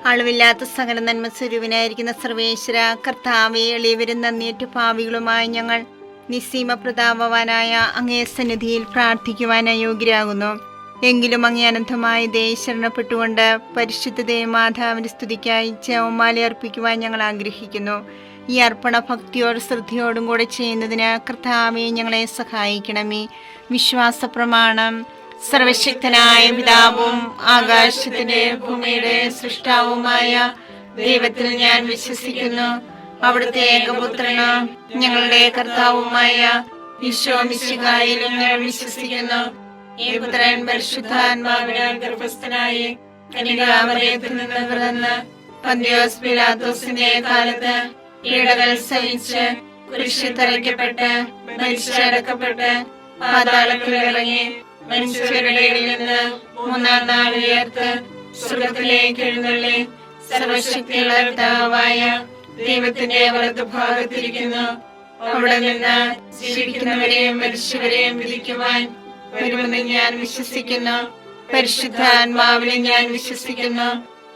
അളവില്ലാത്ത സകല നന്മ സ്വരൂപനായിരിക്കുന്ന സർവേശ്വര കർത്താവെ, എളിയവരും നന്ദിയേറ്റ പാപികളുമായി ഞങ്ങൾ നിസ്സീമ പ്രതാപവാനായ അങ്ങേ സന്നിധിയിൽ പ്രാർത്ഥിക്കുവാൻ അയോഗ്യരാകുന്നു. എങ്കിലും അങ്ങേ അനന്തമായ ദയ ശരണപ്പെട്ടുകൊണ്ട് പരിശുദ്ധ മാതാവിന്റെ സ്തുതിക്കായി ജപമാല അർപ്പിക്കുവാൻ ഞങ്ങൾ ആഗ്രഹിക്കുന്നു. ഈ അർപ്പണ ഭക്തിയോടും ശ്രദ്ധയോടും കൂടെ ചെയ്യുന്നതിന് കർത്താവെ ഞങ്ങളെ സഹായിക്കണമേ. വിശ്വാസ പ്രമാണം. സർവശക്തനായ പിതാവും ആകാശത്തിന്റെ ഭൂമിയുടെ സൃഷ്ടാവുമായ ദൈവത്തിൽ ഞാൻ വിശ്വസിക്കുന്നു. അവിടുത്തെ ഏകപുത്രന് ഞങ്ങളുടെ കർത്താവുമായ ഈശോ മിശിഹായിലും ഞാൻ വിശ്വസിക്കുന്നു. ഈ പുത്രൻ പരിശുദ്ധാത്മാവിനാൽ ഗർഭസ്ഥനായി കന്യകാമറിയത്തിൽ നിന്ന് പിറന്ന് പന്തിയോസ് പിലാത്തോസിന്റെ കാലത്ത് പീഡകൾ സഹിച്ച് കുരിശിൽ തറയ്ക്കപ്പെട്ട് മരിച്ചടക്കപ്പെട്ട് പാതാളത്തിൽ ഇറങ്ങി മനുഷ്യരുടെ ഇടയിൽ നിന്ന് മൂന്നാം നാൾ ഉയർത്ത് സ്വർഗ്ഗത്തിലേക്ക് എഴുന്നള്ളി സർവശക്തിയുള്ള പിതാവായ ദൈവത്തിന്റെ വലതുഭാഗത്തിരിക്കുന്നു. അവിടെ നിന്ന് ജീവിക്കുന്നവരെയും മരിച്ചവരെയും വിധിക്കുവാൻ വരുമെന്ന് ഞാൻ വിശ്വസിക്കുന്നു. പരിശുദ്ധാത്മാവിനെ ഞാൻ വിശ്വസിക്കുന്നു.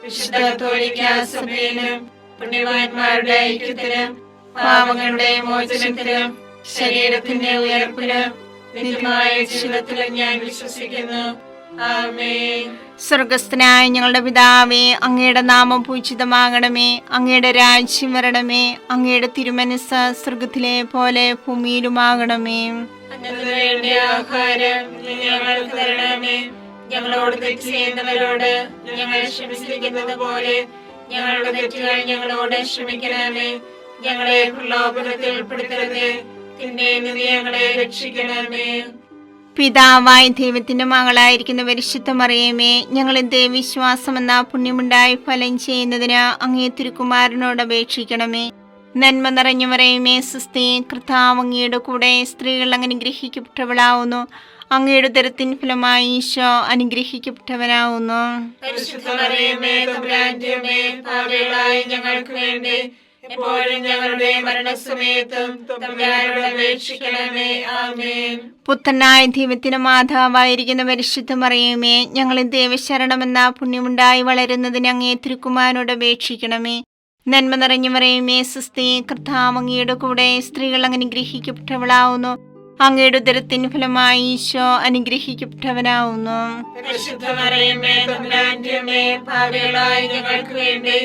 വിശുദ്ധ കത്തോലിക്കാ സഭയിലും പുണ്യവാന്മാരുടെ ഐക്യത്തിലും പാപങ്ങളുടെ മോചനത്തിലും ശരീരത്തിന്റെ ഉയർപ്പിലും നിത്യമായ ജീവിതത്തിലും ഞാൻ വിശ്വസിക്കുന്നു. ആമേൻ. സ്വർഗസ്ഥനായ ഞങ്ങളുടെ പിതാവേ, അങ്ങയുടെ നാമം പൂജിതമാകണമേ. അങ്ങയുടെ രാജ്യം വരണമേ. അങ്ങയുടെ തിരുമനസ്സ് സ്വർഗത്തിലെ പോലെ ഭൂമിയിലുമാകണമേ. അന്നന്ന് വേണ്ട ആഹാരം ഞങ്ങൾക്ക് തരണമേ. ഞങ്ങളോട് തെറ്റ് ചെയ്യുന്നവരോട് ഞങ്ങൾ ക്ഷമിച്ചിരിക്കുന്നത് പോലെ ഞങ്ങളുടെ തെറ്റുകൾ ഞങ്ങളോട് ക്ഷമിക്കണമേ. ഞങ്ങളെ പ്രലോഭനത്തിൽ ഉൾപ്പെടുത്തരുതേ, തിന്മയിൽ നിന്ന് ഞങ്ങളെ രക്ഷിക്കണമേ. പിതാവായ ദൈവത്തിന്റെ മകളായിരിക്കുന്ന പരിശുദ്ധ മറിയമേ, ഞങ്ങളെ വിശ്വാസം എന്ന പുണ്യമുണ്ടായി ഫലം ചെയ്യുന്നതിന് അങ്ങേ തിരുക്കുമാരനോട് അപേക്ഷിക്കണമേ. നന്മ നിറഞ്ഞു മറിയമേ, സ്വസ്തി, കർത്താവ് അങ്ങയുടെ കൂടെ സ്ത്രീകൾ അനുഗ്രഹിക്കപ്പെട്ടവളാവുന്നു. അങ്ങയുടെ ഉദരത്തിൻ ഫലമായി ഈശോ അനുഗ്രഹിക്കപ്പെട്ടവനാവുന്നു. പരിശുദ്ധ മറിയമേ, തമ്പുരാന്റെ അമ്മേ, പാപികളായ ഞങ്ങൾക്ക് വേണ്ടി എപ്പോഴും ഞങ്ങളുടെ മരണസമയത്തും തമ്പുരാനോട് അപേക്ഷിക്കണമേ. ആമേൻ. പുത്രനായ ദൈവത്തിന്റെ മാതാവായിരിക്കുന്ന പരിശുദ്ധ മറിയമേ, ഞങ്ങളെ ദൈവശരണമെന്ന പുണ്യമുണ്ടായി വളരുന്നതിന് അങ്ങേ തിരുക്കുമാരനോട് അപേക്ഷിക്കണമേ. നന്മ നിറഞ്ഞു മറിയമേ, സ്വസ്തി, കർത്താവ് അങ്ങയുടെ കൂടെ സ്ത്രീകൾ അനുഗ്രഹിക്കപ്പെട്ടവളാവുന്നു. അങ്ങയുടെ ഉദരത്തിൻ ഫലമായി ഈശോ അനുഗ്രഹിക്കപ്പെട്ടവനാവുന്നു. പരിശുദ്ധ മറിയമേ, തമ്പുരാന്റെ അമ്മേ, പാപികളായ ഞങ്ങൾക്ക് വേണ്ടി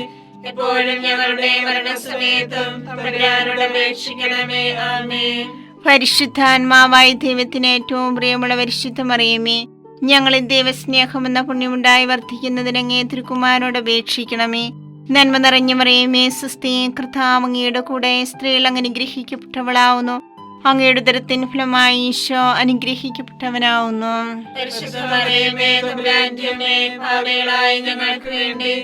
എപ്പോഴും ഞങ്ങളുടെ മരണസമയത്തും തമ്പുരാനോട് അപേക്ഷിക്കണമേ. ആമേൻ. പരിശുദ്ധാത്മാവായ ദൈവത്തിന് ഏറ്റവും പ്രിയമുള്ള പരിശുദ്ധ മറിയമേ, ഞങ്ങളെ ദൈവസ്നേഹമെന്ന പുണ്യമുണ്ടായി വർദ്ധിക്കുന്നതിന് അങ്ങേ തിരുക്കുമാരനോട് അപേക്ഷിക്കണമേ. നന്മ നിറഞ്ഞ മറിയമേ, സ്വസ്തി, കർത്താവ് അങ്ങയുടെ കൂടെ സ്ത്രീകൾ അനുഗ്രഹിക്കപ്പെട്ടവളാവുന്നു. അങ്ങയുടെ ഉദരത്തിൻ ഫലമായി ഈശോ അനുഗ്രഹിക്കപ്പെട്ടവനാവുന്നു. പരിശുദ്ധ മറിയമേ, തമ്പുരാന്റെ അമ്മേ, പാപികളായ ഞങ്ങൾക്ക് വേണ്ടി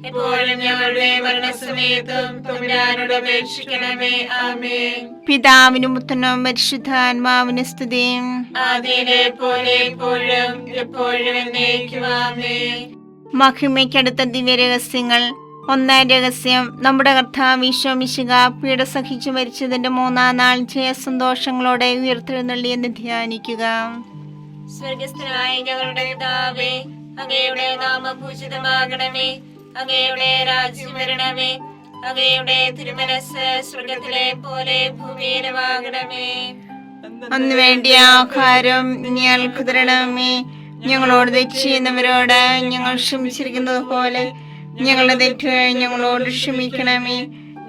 എപ്പോഴും ഞങ്ങളുടെ മരണസമയത്തും തമ്പുരാനോട് അപേക്ഷിക്കണമേ. ആമേൻ. പിതാവിനും പുത്രനും പരിശുദ്ധാത്മാവിനും സ്തുതി. ആദിയിലെ പോലെ എപ്പോഴും എപ്പോഴും എന്നേക്കും. ആമേൻ. മഹിമയ്ക്കടുത്ത ദിവ്യരഹസ്യങ്ങൾ. ഒന്നാം രഹസ്യം, നമ്മുടെ കർത്താവ് ഈശോ മിശിഹാ പീഡ സഹിച്ചു മരിച്ചതിന്റെ മൂന്നാം നാൾ ജയസന്തോഷങ്ങളോടെ ഉയർത്തെഴുന്നള്ളിയെന്ന് ധ്യാനിക്കുക. സ്വർഗസ്ഥനായ ഞങ്ങളുടെ പിതാവേ, അങ്ങയുടെ നാമം പൂജിതമാകണമേ. അങ്ങയുടെ രാജ്യം വരണമേ. അങ്ങയുടെ തിരുമനസ്സ് സ്വർഗത്തിലെ പോലെ ഭൂമിയിലുമാകണമേ. അന്ന് വേണ്ടിയ ആഹാരം ഞങ്ങൾക്ക് തരണമേ. ഞങ്ങളോട് തെറ്റ് ചെയ്യുന്നവരോട് ഞങ്ങൾ ക്ഷമിച്ചിരിക്കുന്നത് പോലെ ഞങ്ങളുടെ തെറ്റുകൾ ഞങ്ങളോട് ക്ഷമിക്കണമേ.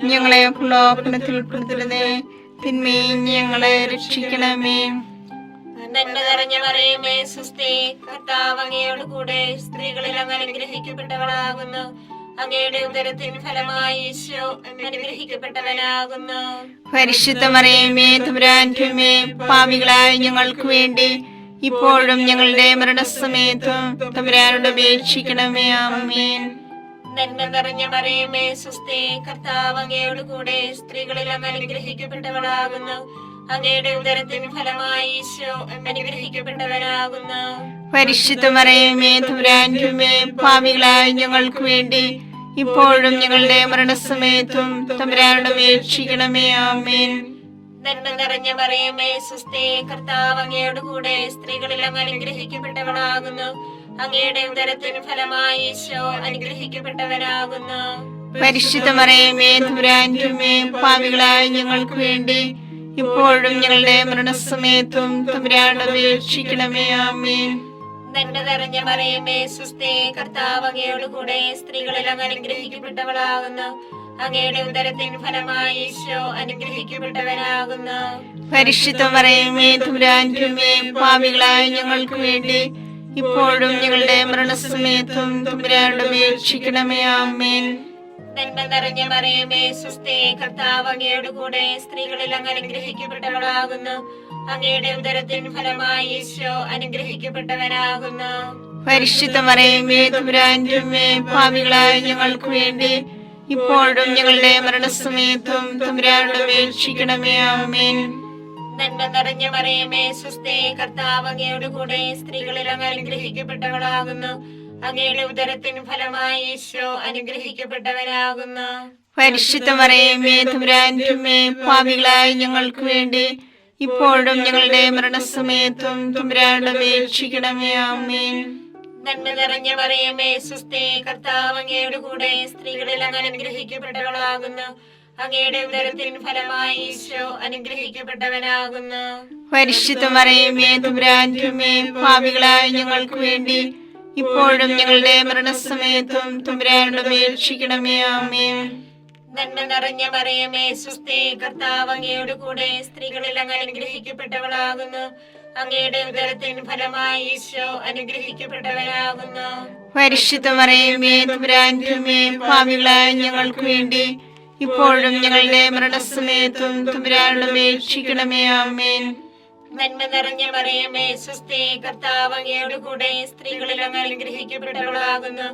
ഞങ്ങളെ പ്രലോഭനത്തിൽ ഉൾപ്പെടുത്തരുതേ, തിന്മയിൽ ഞങ്ങളെ രക്ഷിക്കണമേ. നന്മ നിറഞ്ഞ മറിയമേ, സ്വസ്തി, കർത്താവ് അങ്ങയോട് കൂടെ സ്ത്രീകളിൽ അങ്ങ് അനുഗ്രഹിക്കപ്പെട്ടവളാകുന്നു. അങ്ങയുടെ ഉദരത്തിൻ ഫലമായി ഈശോ അനുഗ്രഹിക്കപ്പെട്ടവനാകുന്നു. പരിശുദ്ധ മറിയമേ, തമ്പുരാന്റെ അമ്മേ, പാപികളായ ഞങ്ങൾക്ക് വേണ്ടി ഇപ്പോഴും ഞങ്ങളുടെ മരണസമയത്തും തമ്പുരാനോട് അപേക്ഷിക്കണമേ. ആമേൻ. നന്മ നിറഞ്ഞ മറിയമേ, സ്വസ്തി, കർത്താവ് അങ്ങയോട് കൂടെ സ്ത്രീകളിൽ അങ്ങ് അനുഗ്രഹിക്കപ്പെട്ടവളാകുന്നു. അങ്ങയുടെ ഉദരത്തിൻ ഫലമായി ഈശോ അനുഗ്രഹിക്കപ്പെട്ടവനാകുന്നു. പരിശുദ്ധ മറിയമേ, തമ്പുരാന്റെ അമ്മേ, പാപികളായ ഞങ്ങൾക്ക് വേണ്ടി ഇപ്പോഴും ഞങ്ങളുടെ മരണസമയത്തും തമ്പുരാനോട് അപേക്ഷിക്കണമേ. ആമേൻ. നന്മ നിറഞ്ഞ മറിയമേ, സ്വസ്തി, കർത്താവ് അങ്ങയോട് കൂടെ സ്ത്രീകളിൽ അങ്ങ് അനുഗ്രഹിക്കപ്പെട്ടവളാകുന്നു. അങ്ങയുടെ ഉദരത്തിൻ ഫലമായി ഈശോ അനുഗ്രഹിക്കപ്പെട്ടവനാകുന്നു. പരിശുദ്ധ മറിയമേ തമ്പുരാന്റെ അമ്മേ, പാപികളായ ഞങ്ങൾക്ക് വേണ്ടി ഇപ്പോഴും ഞങ്ങളുടെ മരണസമയത്തും തമ്പുരാനോട് അപേക്ഷിക്കണമേ. ആമേൻ. നന്മ നിറഞ്ഞ മറിയമേ സുസ്ഥി, കർത്താവ് അങ്ങയോട് കൂടെ സ്ത്രീകളിൽ അങ്ങ് അനുഗ്രഹിക്കപ്പെട്ടവളാകുന്നു. അങ്ങയുടെ ഉദരത്തിൻ ഫലമായി ഈശോ അനുഗ്രഹിക്കപ്പെട്ടവനാകുന്നു. പരിശുദ്ധ മറിയമേ തമ്പുരാന്റെ അമ്മേ, പാപികളായ ഞങ്ങൾക്ക് വേണ്ടി ഇപ്പോഴും ഞങ്ങളുടെ മരണസമയത്തും തമ്പുരാനോട് അപേക്ഷിക്കണമേ. ആമേൻ. നന്മ നിറഞ്ഞ മറിയമേ സുസ്ഥി, കർത്താവ് അങ്ങയോട് കൂടെ സ്ത്രീകളിൽ അങ്ങ് അനുഗ്രഹിക്കപ്പെട്ടവളാകുന്നു. അങ്ങയുടെ ഉദരത്തിൻ ഫലമായി ഈശോ അനുഗ്രഹിക്കപ്പെട്ടവനാകുന്നു. പരിശുദ്ധ മറിയമേ തമ്പുരാന്റെ അമ്മേ, പാപികളായ ഞങ്ങൾക്ക് വേണ്ടി ഇപ്പോഴും ഞങ്ങളുടെ മരണസമയത്തും തമ്പുരാനോട് അപേക്ഷിക്കണമേ. ആമേൻ. നന്മ നിറഞ്ഞ മറിയമേ സുസ്ഥി, കർത്താവ് അങ്ങയോട് കൂടെ സ്ത്രീകളിൽ അങ്ങ് അനുഗ്രഹിക്കപ്പെട്ടവളാകുന്നു. അങ്ങയുടെ ഉദരത്തിൻ ഫലമായി ഈശോ അനുഗ്രഹിക്കപ്പെട്ടവനാകുന്നു. പരിശുദ്ധ മറിയമേ തമ്പുരാന്റെ അമ്മേ, പാപികളായ ഞങ്ങൾക്ക് വേണ്ടി ഇപ്പോഴും ഞങ്ങളുടെ മരണസമയത്തും തമ്പുരാനോട് അപേക്ഷിക്കണമേ. ആമേൻ. നന്മ നിറഞ്ഞ മറിയമേ സുസ്ഥി, കർത്താവ് അങ്ങയോട് കൂടെ സ്ത്രീകളിൽ അങ്ങ് അനുഗ്രഹിക്കപ്പെട്ടവളാകുന്നു. അങ്ങയുടെ ഉദരത്തിൻ ഫലമായി ഈശോ അനുഗ്രഹിക്കപ്പെട്ടവനാകുന്നു. പരിശുദ്ധ മറിയമേ തമ്പുരാന്റെ അമ്മേ, പാപികളായ ഞങ്ങൾക്ക് വേണ്ടി ഇപ്പോഴും ഞങ്ങളുടെ മരണസമയത്തും തമ്പുരാനോട് അപേക്ഷിക്കണമേ. ആമേൻ. നന്മ നിറഞ്ഞ മറിയമേ സുസ്ഥി, കർത്താവ് അങ്ങയോട് കൂടെ സ്ത്രീകളിൽ അങ്ങ് അനുഗ്രഹിക്കപ്പെട്ടവളാകുന്നു. അങ്ങയുടെ ഉദരത്തിൻ ഫലമായി ഈശോ അനുഗ്രഹിക്കപ്പെട്ടവനാകുന്നു. പരിശുദ്ധ മറിയമേ തമ്പുരാന്റെ അമ്മേ, പാപികളായ ഞങ്ങൾക്ക് വേണ്ടി ഇപ്പോഴും ഞങ്ങളുടെ മരണസമയത്തും തമ്പുരാനോട് അപേക്ഷിക്കണമേ. ആമേൻ. നന്മ നിറഞ്ഞ മറിയമേ സുസ്ഥി, കർത്താവ് അങ്ങയോട് കൂടെ സ്ത്രീകളിൽ അങ്ങ് അനുഗ്രഹിക്കപ്പെട്ടവളാകുന്നു.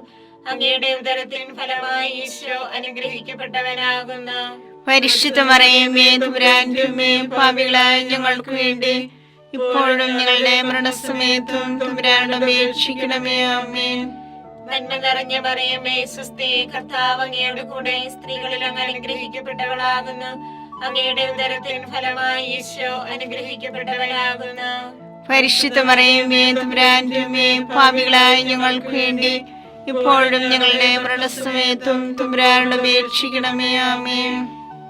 അങ്ങയുടെ ഉദരത്തിൻ ഫലമായി ഈശോ അനുഗ്രഹിക്കപ്പെട്ടവനാകുന്നു. പരിശുദ്ധ മറിയമേ തമ്പുരാന്റെ അമ്മേ, പാപികളായ ഞങ്ങൾക്ക് വേണ്ടി ഇപ്പോഴും ഞങ്ങളുടെ മരണസമയത്തും തമ്പുരാനോട് അപേക്ഷിക്കണമേ. ആമേൻ. നന്മ നിറഞ്ഞ മറിയമേ സുസ്ഥി, കർത്താവ് അങ്ങയോട് കൂടെ സ്ത്രീകളിൽ അങ്ങ് അനുഗ്രഹിക്കപ്പെട്ടവളാകുന്നു. അങ്ങയുടെ ഉദരത്തിൻ ഫലമായി ഈശോ അനുഗ്രഹിക്കപ്പെട്ടവനാകുന്നു. പരിശുദ്ധ മറിയമേ തമ്പുരാന്റെ അമ്മേ, പാപികളായ ഞങ്ങൾക്ക് വേണ്ടി ഇപ്പോഴും ഞങ്ങളുടെ മരണസമയത്തും തമ്പുരാനോട് അപേക്ഷിക്കണമേ. ആമേൻ.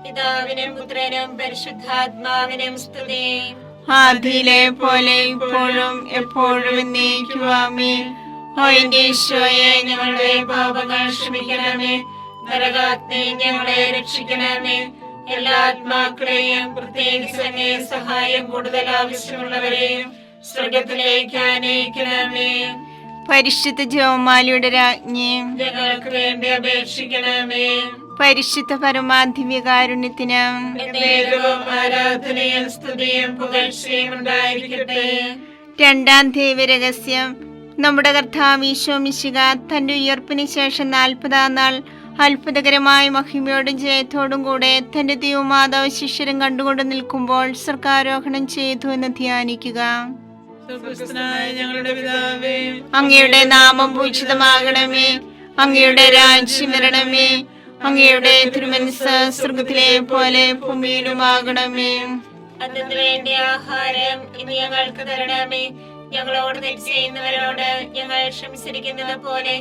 പിതാവിനും പുത്രനും പരിശുദ്ധാത്മാവിനും സ്തുതി. ആദിയിലെ പോലെ ഇപ്പോഴും എപ്പോഴും എന്നേക്കും. ആമേൻ. ഓ എന്റെ ഈശോയെ, ഞങ്ങളുടെ പാപങ്ങൾ ക്ഷമിക്കണമേ. നരകാഗ്നി ഞങ്ങളെ രക്ഷിക്കണമേ. എല്ലാ ആത്മാക്കളെയും പ്രത്യേകിച്ച് അങ്ങേ സഹായം കൂടുതൽ ആവശ്യമുള്ളവരെയും സ്വർഗത്തിലേക്ക് ആനയിക്കണമേ. പരിശുദ്ധ ജപമാലയുടെ രാജ്ഞി, ഞങ്ങൾക്ക് വേണ്ടി അപേക്ഷിക്കണമേ. പരിശുദ്ധ പരമാധിവ്യകാരുണ്യത്തിന് എന്നേരവും ആരാധനയും സ്തുതിയും പുകഴ്ചയും ഉണ്ടായിരിക്കട്ടെ. രണ്ടാം ദൈവരഹസ്യം. നമ്മുടെ കർത്താവ് ഈശോ മിശിഹ തന്റെ ഉയർപ്പിന് ശേഷം 40-ാം നാൾ അത്ഭുതകരമായ മഹിമയോടും ജയത്തോടും കൂടെ തന്റെ ദൈവമാതാവ് ശിഷ്യരും കണ്ടുകൊണ്ട് നിൽക്കുമ്പോൾ സ്വർഗ്ഗാരോഹണം ചെയ്തു എന്ന് ധ്യാനിക്കുക. ഞങ്ങളുടെ പിതാവേ, അങ്ങയുടെ നാമം പൂജിതമാകണമേ. അങ്ങയുടെ രാജ്യം വരണമേ. അങ്ങയുടെ തിരുമനസ്സ് സ്വർഗ്ഗത്തിലെ പോലെ ഭൂമിയിലുമാകണമേ. അതിനു വേണ്ടി ആഹാരം ഇനി ഞങ്ങൾക്ക് തരണമേ. ഞങ്ങളോട് തെറ്റ് ചെയ്യുന്നവരോട് ഞങ്ങൾ ക്ഷമിച്ചിരിക്കുന്നത് പോലെ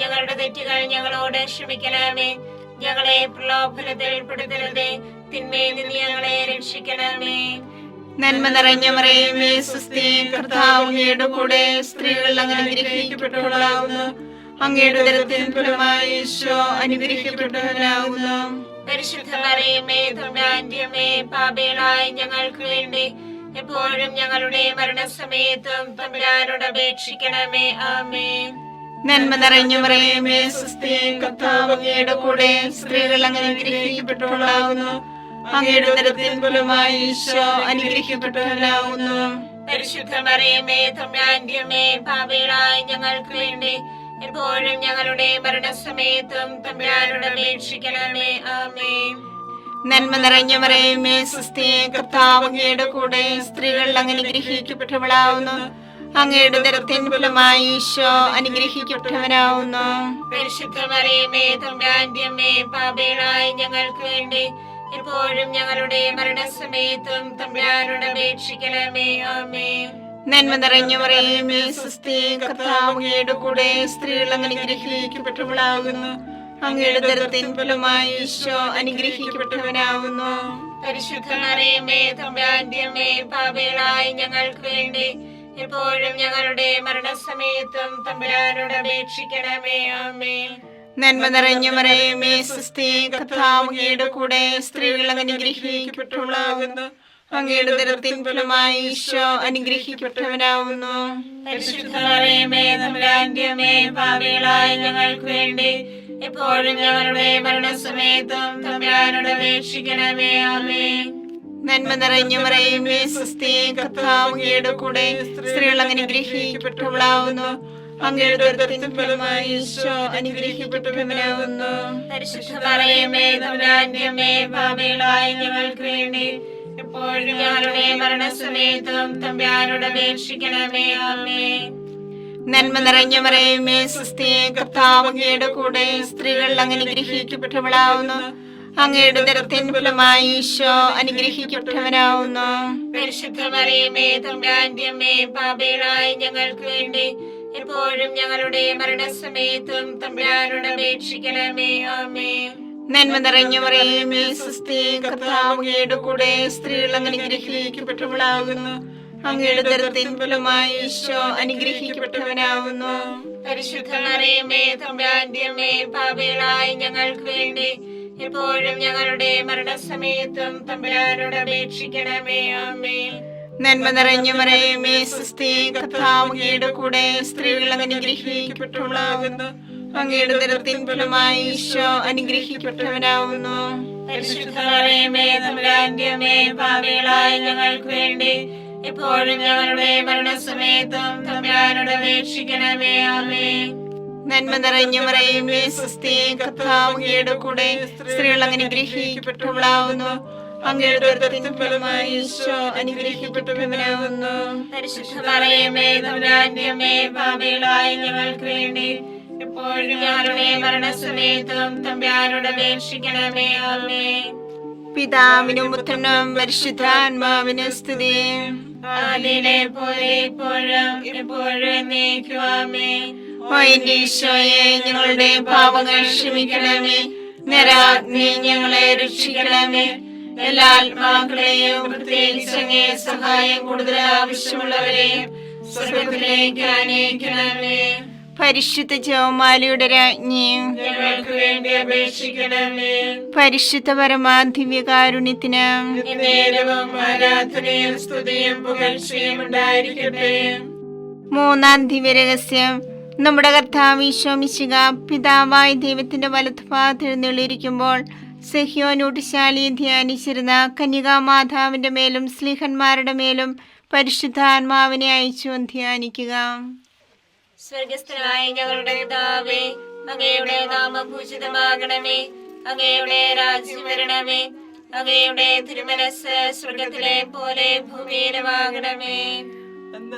ഞങ്ങളുടെ തെറ്റുകൾ ഞങ്ങളോട് ക്ഷമിക്കണമേ. ഞങ്ങളെ പ്രലോഭനത്തിൽ ഉൾപ്പെടുത്തരുതേ, തിന്മയിൽ നിന്ന് ഞങ്ങളെ രക്ഷിക്കണമേ. നന്മ നിറഞ്ഞ മറിയമേ സുസ്ഥി, കർത്താവ് അങ്ങയുടെ കൂടെ സ്ത്രീകൾ അങ്ങ് അനുഗ്രഹിക്കപ്പെട്ടവളാകുന്നു. അങ്ങയുടെ ഉദരത്തിൻ ഫലമായി ഈശോ അനുഗ്രഹിക്കപ്പെട്ടവനാകുന്നു. പരിശുദ്ധ മറിയമേ തമ്പുരാന്റെ അമ്മേ, പാപികളായ ഞങ്ങൾക്ക് വേണ്ടി എപ്പോഴും ഞങ്ങളുടെ മരണസമയത്തും തമ്പുരാനോട് അപേക്ഷിക്കണമേ. ആമേൻ. നന്മ നിറഞ്ഞ മറിയമേ സുസ്ഥി, കർത്താവ് അങ്ങയുടെ കൂടെ സ്ത്രീകൾ അങ്ങ് അനുഗ്രഹിക്കപ്പെട്ടവളാകുന്നു. അങ്ങയുടെ ഉദരത്തിൻ ഫലമായി ഈശോ അനുഗ്രഹിക്കപ്പെട്ടവനാകുന്നു. പരിശുദ്ധ മറിയമേ തമ്പുരാന്റെ അമ്മേ, പാപികളായ ഞങ്ങൾക്ക് വേണ്ടി എപ്പോഴും ഞങ്ങളുടെ മരണസമയത്തും തമ്പുരാനോട് അപേക്ഷിക്കണമേ. ആമേൻ. നന്മ നിറഞ്ഞ മറിയമേ സുസ്ഥി, കർത്താവ് അങ്ങയുടെ കൂടെ സ്ത്രീകൾ അങ്ങ് അനുഗ്രഹിക്കപ്പെട്ടവളാകുന്നു. അങ്ങയുടെ ഉദരത്തിൻ ഫലമായി ഈശോ അനുഗ്രഹിക്കപ്പെട്ടവനാകുന്നു. പരിശുദ്ധ മറിയമേ തമ്പുരാന്റെ അമ്മേ, പാപികളായ ഞങ്ങൾക്ക് വേണ്ടി എപ്പോഴും ഞങ്ങളുടെ മരണസമയത്തും തമ്പുരാനോട് അപേക്ഷിക്കണമേ. ആമേൻ. നന്മ നിറഞ്ഞ മറിയമേ സ്വസ്തി, കർത്താവ് അങ്ങയുടെ കൂടെ, സ്ത്രീകൾ അങ്ങ് അനുഗ്രഹിക്കപ്പെട്ടവളാകുന്നു. അങ്ങയുടെ ഉദരത്തിൻ ഫലമായി ഈശോ അനുഗ്രഹിക്കപ്പെട്ടവനാകുന്നു. പരിശുദ്ധ മറിയമേ തമ്പുരാന്റെ അമ്മേ, പാപികളായ ഞങ്ങൾക്ക് വേണ്ടി എപ്പോഴും ഞങ്ങളുടെ മരണസമയത്തും തമ്പുരാനോട് അപേക്ഷിക്കണമേ. ആമേൻ. നന്മ നിറഞ്ഞ മറിയമേ സ്വസ്തി, കർത്താവ് അങ്ങയുടെ കൂടെ, സ്ത്രീകൾ അങ്ങ് അനുഗ്രഹിക്കപ്പെട്ടവളാകുന്നു. അങ്ങയുടെ ഉദരത്തിൻ ഫലമായി ഈശോ അനുഗ്രഹിക്കപ്പെട്ടവനാകുന്നു. പരിശുദ്ധ മറിയമേ തമ്പുരാന്റെ അമ്മേ, പാപികളായ ഞങ്ങൾക്ക് വേണ്ടി എപ്പോഴും ഞങ്ങളുടെ മരണസമയത്തും തമ്പുരാനോട് അപേക്ഷിക്കണമേ. ആമേൻ. നന്മ നിറഞ്ഞ മറിയമേ സ്വസ്തി, കർത്താവ് അങ്ങയുടെ കൂടെ, സ്ത്രീകൾ അങ്ങ് അനുഗ്രഹിക്കപ്പെട്ടവളാകുന്നു. അങ്ങയുടെ ഉദരത്തിൻ ഫലമായി ഈശോ അനുഗ്രഹിക്കപ്പെട്ടവനാകുന്നു. പരിശുദ്ധ മറിയമേ തമ്പുരാന്റെ അമ്മേ, പാപികളായ ഞങ്ങൾക്ക് വേണ്ടി എപ്പോഴും ഞങ്ങളുടെ മരണസമയത്തും തമ്പുരാനോട് അപേക്ഷിക്കണമേ. ആമേൻ. നന്മ നിറഞ്ഞ മറിയമേ സ്വസ്തി, കർത്താവ് അങ്ങയുടെ കൂടെ, സ്ത്രീകൾ അങ്ങ് അനുഗ്രഹിക്കപ്പെട്ടവളാകുന്നു. അങ്ങയുടെ ഉദരത്തിൻ ഫലമായി ഈശോ അനുഗ്രഹിക്കപ്പെട്ടവനാകുന്നു. പരിശുദ്ധ മറിയമേ തമ്പുരാന്റെ അമ്മേ, പാപികളായ ഞങ്ങൾക്ക് വേണ്ടി എപ്പോഴും ഞങ്ങളുടെ മരണസമയത്തും തമ്പുരാനോട് അപേക്ഷിക്കണമേ. ആമേൻ. നന്മ നിറഞ്ഞ മറിയമേ സ്വസ്തി, കർത്താവ് അങ്ങയുടെ കൂടെ, സ്ത്രീകൾ അങ്ങ് അനുഗ്രഹിക്കപ്പെട്ടവളാകുന്നു. അങ്ങയുടെ ഉദരത്തിൻ ഫലമായി ഈശോ അനുഗ്രഹിക്കപ്പെട്ടവനാകുന്നു. പരിശുദ്ധ മറിയമേ തമ്പുരാന്റെ അമ്മേ, പാപികളായ ഞങ്ങൾക്ക് വേണ്ടി എപ്പോഴും ഞങ്ങളുടെ മരണസമയത്തും തമ്പുരാനോട് അപേക്ഷിക്കണമേ. ആമേൻ. നന്മ നിറഞ്ഞ മറിയമേ സ്വസ്തി, കർത്താവ് അങ്ങയുടെ കൂടെ, സ്ത്രീകൾ അങ്ങ് അനുഗ്രഹിക്കപ്പെട്ടവളാകുന്നു. അങ്ങയുടെ ഉദരത്തിൻ ഫലമായി ഈശോ അനുഗ്രഹിക്കപ്പെട്ടവനാകുന്നു. പരിശുദ്ധ മറിയമേ തമ്പുരാന്റെ അമ്മേ, പാപികളായ ഞങ്ങൾക്ക് വേണ്ടി എപ്പോഴും ഞങ്ങളുടെ മരണസമയത്തും തമ്പുരാനോട് അപേക്ഷിക്കണമേ. ആമേൻ. നന്മ നിറഞ്ഞ മറിയമേ സ്വസ്തി, കർത്താവ് അങ്ങയുടെ കൂടെ, സ്ത്രീകൾ അങ്ങ് അനുഗ്രഹിക്കപ്പെട്ടവളാകുന്നു. അങ്ങയുടെ ഉദരത്തിൻ ഫലമായി ഈശോ അനുഗ്രഹിക്കപ്പെട്ടവനാകുന്നു. പരിശുദ്ധ മറിയമേ തമ്പുരാന്റെ അമ്മേ, പാപികളായ ഞങ്ങൾക്ക് വേണ്ടി എപ്പോഴും ഞങ്ങളുടെ മരണസമയത്തും തമ്പുരാനോട് അപേക്ഷിക്കണമേ. ആമേൻ. പിതാവിനും പുത്രനും പരിശുദ്ധാത്മാവിനും സ്തുതി. ആദിയിലെ പോലെ ഇപ്പോഴും എപ്പോഴും എന്നേക്കും. ആമേൻ. ഓ എന്റെ ഈശോയെ, ഞങ്ങളുടെ പാപങ്ങൾ ക്ഷമിക്കണമേ. നരാഗ്നി ഞങ്ങളെ രക്ഷിക്കണമേ. എല്ലാ ആത്മാക്കളെയും, പ്രത്യേകിച്ച് അങ്ങേ സഹായം കൂടുതൽ ആവശ്യമുള്ളവരെയും സ്വർഗ്ഗത്തിലേക്ക് ആനയിക്കണമേ. പരിശുദ്ധ ജപമാലയുടെ രാജ്ഞിയും ഞങ്ങൾക്ക് വേണ്ടി അപേക്ഷിക്കണമേ. പരിശുദ്ധ പരമാദിവ്യകാരുണ്യത്തിന് നേരവും ആരാധനയും സ്തുതിയും പുകഴ്ചയും ഉണ്ടായിരിക്കട്ടെ. മൂന്നാം ദിവ്യരഹസ്യം. നമ്മുടെ കർത്താവ് ഈശോ മിശിഹ പിതാവായ ദൈവത്തിന്റെ വലതുഭാഗത്ത് എഴുന്നള്ളിയിരിക്കുമ്പോൾ സഹ്യോനൂട്ടുശാലിയെ ധ്യാനിച്ചിരുന്ന കന്യകാമാതാവിന്റെ മേലും സ്ലീഹന്മാരുടെ മേലും പരിശുദ്ധാത്മാവിനെ അയച്ചു ധ്യാനിക്കുക. സ്വർഗസ്ഥനായ ഞങ്ങളുടെ പിതാവേ, അങ്ങയുടെ നാമം പൂജിതമാകണമേ. അങ്ങയുടെ രാജ്യം വരണമേ. അങ്ങയുടെ തിരുമനസ്സ് സ്വർഗത്തിലെ പോലെ ഭൂമിയിലുമാകണമേ.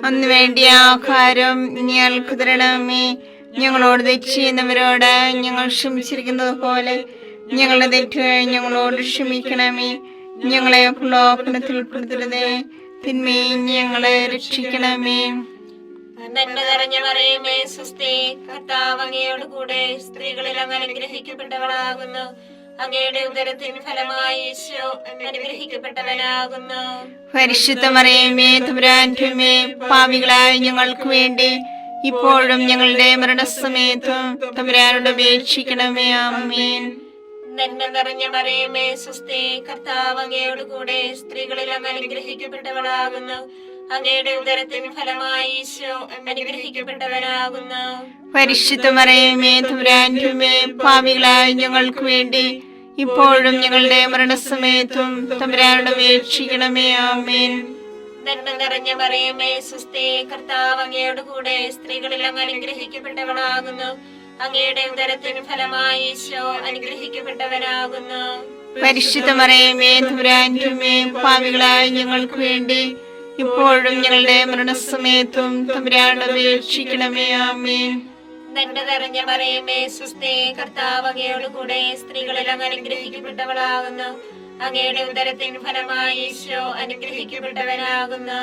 അന്ന് വേണ്ടിയ ആഹാരം ഞങ്ങൾക്ക് തരണമേ. ഞങ്ങളോട് തെറ്റ് ചെയ്യുന്നവരോട് ഞങ്ങൾ ക്ഷമിച്ചിരിക്കുന്നത് പോലെ ഞങ്ങളുടെ തെറ്റുകൾ ഞങ്ങളോട് ക്ഷമിക്കണമേ. ഞങ്ങളെ പ്രലോഭനത്തിൽ ഉൾപ്പെടുത്തരുതേ, തിന്മയെ ഞങ്ങളെ രക്ഷിക്കണമേ. നന്മ നിറഞ്ഞ മറിയമേ സ്വസ്തി, കർത്താവ് അങ്ങയോട് കൂടെ, സ്ത്രീകളിൽ അങ്ങ് അനുഗ്രഹിക്കപ്പെട്ടവളാകുന്നു. അങ്ങയുടെ ഉദരത്തിൻ ഫലമായി ഈശോ അനുഗ്രഹിക്കപ്പെട്ടവനാകുന്നു. പരിശുദ്ധ മറിയമേ തമ്പുരാന്റെ അമ്മേ, പാപികളായ ഞങ്ങൾക്ക് വേണ്ടി ഇപ്പോഴും ഞങ്ങളുടെ മരണസമയത്തും തമ്പുരാനോട് അപേക്ഷിക്കണമേ. ആമേൻ. നന്മ നിറഞ്ഞ മറിയമേ സ്വസ്തി, കർത്താവ് അങ്ങയോട് കൂടെ, സ്ത്രീകളിൽ അങ്ങ് അനുഗ്രഹിക്കപ്പെട്ടവളാകുന്നു. അങ്ങയുടെ ഉദരത്തിൻ ഫലമായി ഈശോ അനുഗ്രഹിക്കപ്പെട്ടവനാകുന്നു. പരിശുദ്ധ മറിയമേ തമ്പുരാന്റെ അമ്മേ, പാപികളായ ഞങ്ങൾക്ക് വേണ്ടി ഇപ്പോഴും ഞങ്ങളുടെ മരണസമയത്തും തമ്പുരാനോട് അപേക്ഷിക്കണമേ. ആമേൻ. നന്മ നിറഞ്ഞ മറിയമേ സ്വസ്തി, കർത്താവ് അങ്ങയോട് കൂടെ, സ്ത്രീകളിൽ അങ്ങ് അനുഗ്രഹിക്കപ്പെട്ടവളാകുന്നു. അങ്ങയുടെ ഉദരത്തിൻ ഫലമായി ഈശോ അനുഗ്രഹിക്കപ്പെട്ടവനാകുന്നു. പരിശുദ്ധ മറിയമേ തമ്പുരാന്റെ അമ്മേ, പാപികളായ ഞങ്ങൾക്ക് വേണ്ടി ഇപ്പോഴും ഞങ്ങളുടെ മരണസമയത്തും തമ്പുരാനോട് അപേക്ഷിക്കണമേ. ആമേൻ. നന്മ നിറഞ്ഞ മറിയമേ സ്വസ്തി, കർത്താവ് അങ്ങയോട് കൂടെ, സ്ത്രീകളിൽ അങ്ങ് അനുഗ്രഹിക്കപ്പെട്ടവളാകുന്നു. അങ്ങയുടെ ഉദരത്തിൻ ഫലമായി ഈശോ അനുഗ്രഹിക്കപ്പെട്ടവനാകുന്നു.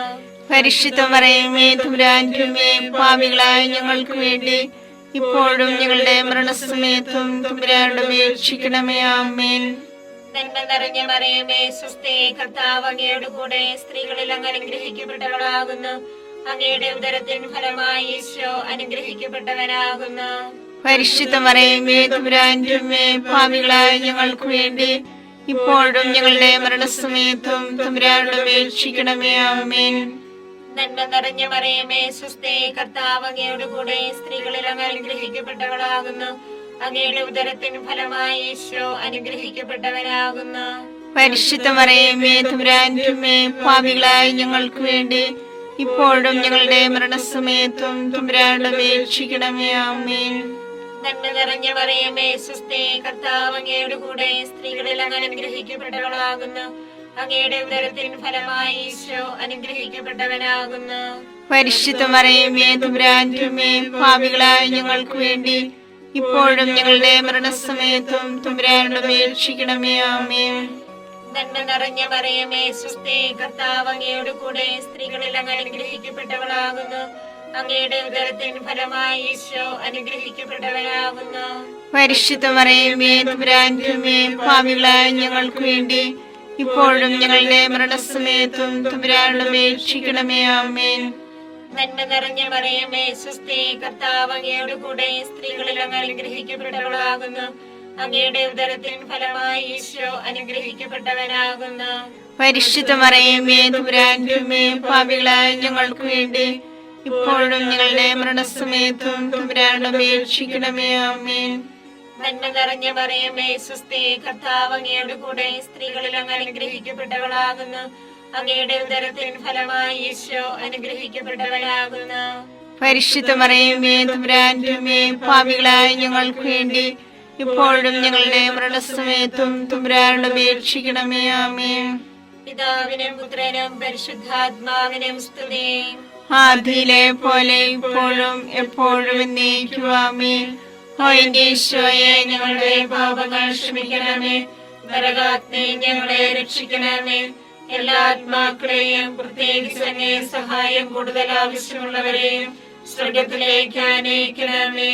പരിശുദ്ധ മറിയമേ തമ്പുരാന്റെ അമ്മേ, പാപികളായ ഞങ്ങൾക്ക് വേണ്ടി ഇപ്പോഴും ഞങ്ങളുടെ മരണസമയത്തും തമ്പുരാനോട് അപേക്ഷിക്കണമേ. ആമേൻ. നന്മ നിറഞ്ഞ മറിയമേ സ്വസ്തി, കർത്താവ് അങ്ങയുടെ കൂടെ സ്ത്രീകളിൽ അങ്ങ് അനുഗ്രഹിക്കപ്പെട്ടവളാകുന്നു. അങ്ങയുടെ ഉദരത്തിൻ ഫലമായി ഈശോ അനുഗ്രഹിക്കപ്പെട്ടവനാകുന്നു. പരിശുദ്ധ മറിയമേ തമ്പുരാന്റെ അമ്മേ, പാപികളായ ഞങ്ങൾക്ക് വേണ്ടി ഇപ്പോഴും ഞങ്ങളുടെ മരണസമയത്തും തമ്പുരാനോട് അപേക്ഷിക്കണമേ. ആമേൻ. നന്മ നിറഞ്ഞ മറിയമേ സ്വസ്തി, കർത്താവ് അങ്ങയുടെ കൂടെ സ്ത്രീകളിൽ അങ്ങ് അനുഗ്രഹിക്കപ്പെട്ടവളാകുന്നു. അങ്ങയുടെ ഉദരത്തിൻ ഫലമായി ഈശോ അനുഗ്രഹിക്കപ്പെട്ടവനാകുന്നു. പരിശുദ്ധ മറിയമേ തമ്പുരാന്റെ അമ്മേ, പാപികളായ ഞങ്ങൾക്ക് വേണ്ടി ഇപ്പോഴും ഞങ്ങളുടെ മരണസമയത്തും തമ്പുരാനോട് അപേക്ഷിക്കണമേ. ആമേൻ. നന്മ നിറഞ്ഞ മറിയമേ സ്വസ്തി, കർത്താവ് അങ്ങയുടെ കൂടെ സ്ത്രീകളിൽ അങ്ങ് അനുഗ്രഹിക്കപ്പെട്ടവളാകുന്നു. അങ്ങയുടെ ഉദരത്തിൻ ഫലമായി ഈശോ അനുഗ്രഹിക്കപ്പെട്ടവനാകുന്നു. പരിശുദ്ധ മറിയമേ തമ്പുരാന്റെ അമ്മേ, പാപികളായ ഞങ്ങൾക്ക് വേണ്ടി ഇപ്പോഴും ഞങ്ങളുടെ മരണസമയത്തും തമ്പുരാനോട് അപേക്ഷിക്കണമേ. ആമേൻ. നന്മ നിറഞ്ഞ മറിയമേ സ്വസ്തി, കർത്താവ് അങ്ങയുടെ കൂടെ സ്ത്രീകളിൽ അങ്ങ് അനുഗ്രഹിക്കപ്പെട്ടവളാകുന്നു. അങ്ങയുടെ ഉദരത്തിൻ ഫലമായി ഈശോ അനുഗ്രഹിക്കപ്പെട്ടവനാകുന്നു. പരിശുദ്ധ മറിയമേ തമ്പുരാന്റെ അമ്മേ, പാപികളായ ഞങ്ങൾക്ക് വേണ്ടി ഇപ്പോഴും ഞങ്ങളുടെ മരണസമയത്തും തമ്പുരാനോട് അപേക്ഷിക്കണമേ. ആമേൻ. നന്മ നിറഞ്ഞ മറിയമേ സ്വസ്തി, കർത്താവ് അങ്ങയുടെ കൂടെ സ്ത്രീകളിൽ അങ്ങ് അനുഗ്രഹിക്കപ്പെട്ടവളാകുന്നു. അങ്ങയുടെ ഉദരത്തിൻ ഫലമായി ഈശോ അനുഗ്രഹിക്കപ്പെട്ടവനാകുന്നു. പരിശുദ്ധ മറിയമേ തമ്പുരാന്റെ അമ്മേ, പാപികളായ ഞങ്ങൾക്ക് വേണ്ടി ഇപ്പോഴും ഞങ്ങളുടെ മരണസമയത്തും തമ്പുരാനോട് അപേക്ഷിക്കണമേ. ആമേൻ. നന്മ നിറഞ്ഞ മറിയമേ സ്വസ്തി, കർത്താവ് അങ്ങയുടെ കൂടെ സ്ത്രീകളിൽ അങ്ങ് അനുഗ്രഹിക്കപ്പെട്ടവളാകുന്നു. അങ്ങയുടെ ഉദരത്തിൻ ഫലമായി ഈശോ അനുഗ്രഹിക്കപ്പെട്ടവനാകുന്നു. പരിശുദ്ധ മറിയമേ തമ്പുരാന്റെ അമ്മേ, പാപികളായ ഞങ്ങൾക്ക് വേണ്ടി ഇപ്പോഴും ഞങ്ങളുടെ മരണസമയത്തും തമ്പുരാനോട് അപേക്ഷിക്കണമേ. ആമേൻ. പിതാവിനും പുത്രനും പരിശുദ്ധാത്മാവിനും സ്തുതി. ആദിയിലെ പോലെ ഇപ്പോഴും എപ്പോഴും എന്നേക്കും. ആമേൻ. ഓ എന്റെ ഈശോയെ, ഞങ്ങളുടെ പാപങ്ങൾ ക്ഷമിക്കണമേ. നരകാഗ്നി ഞങ്ങളെ രക്ഷിക്കണമേ. എല്ലാ ആത്മാക്കളെയും, പ്രത്യേകിച്ച് അങ്ങേ സഹായം കൂടുതൽ ആവശ്യമുള്ളവരെയും സ്വർഗത്തിലേക്ക് ആനയിക്കണമേ.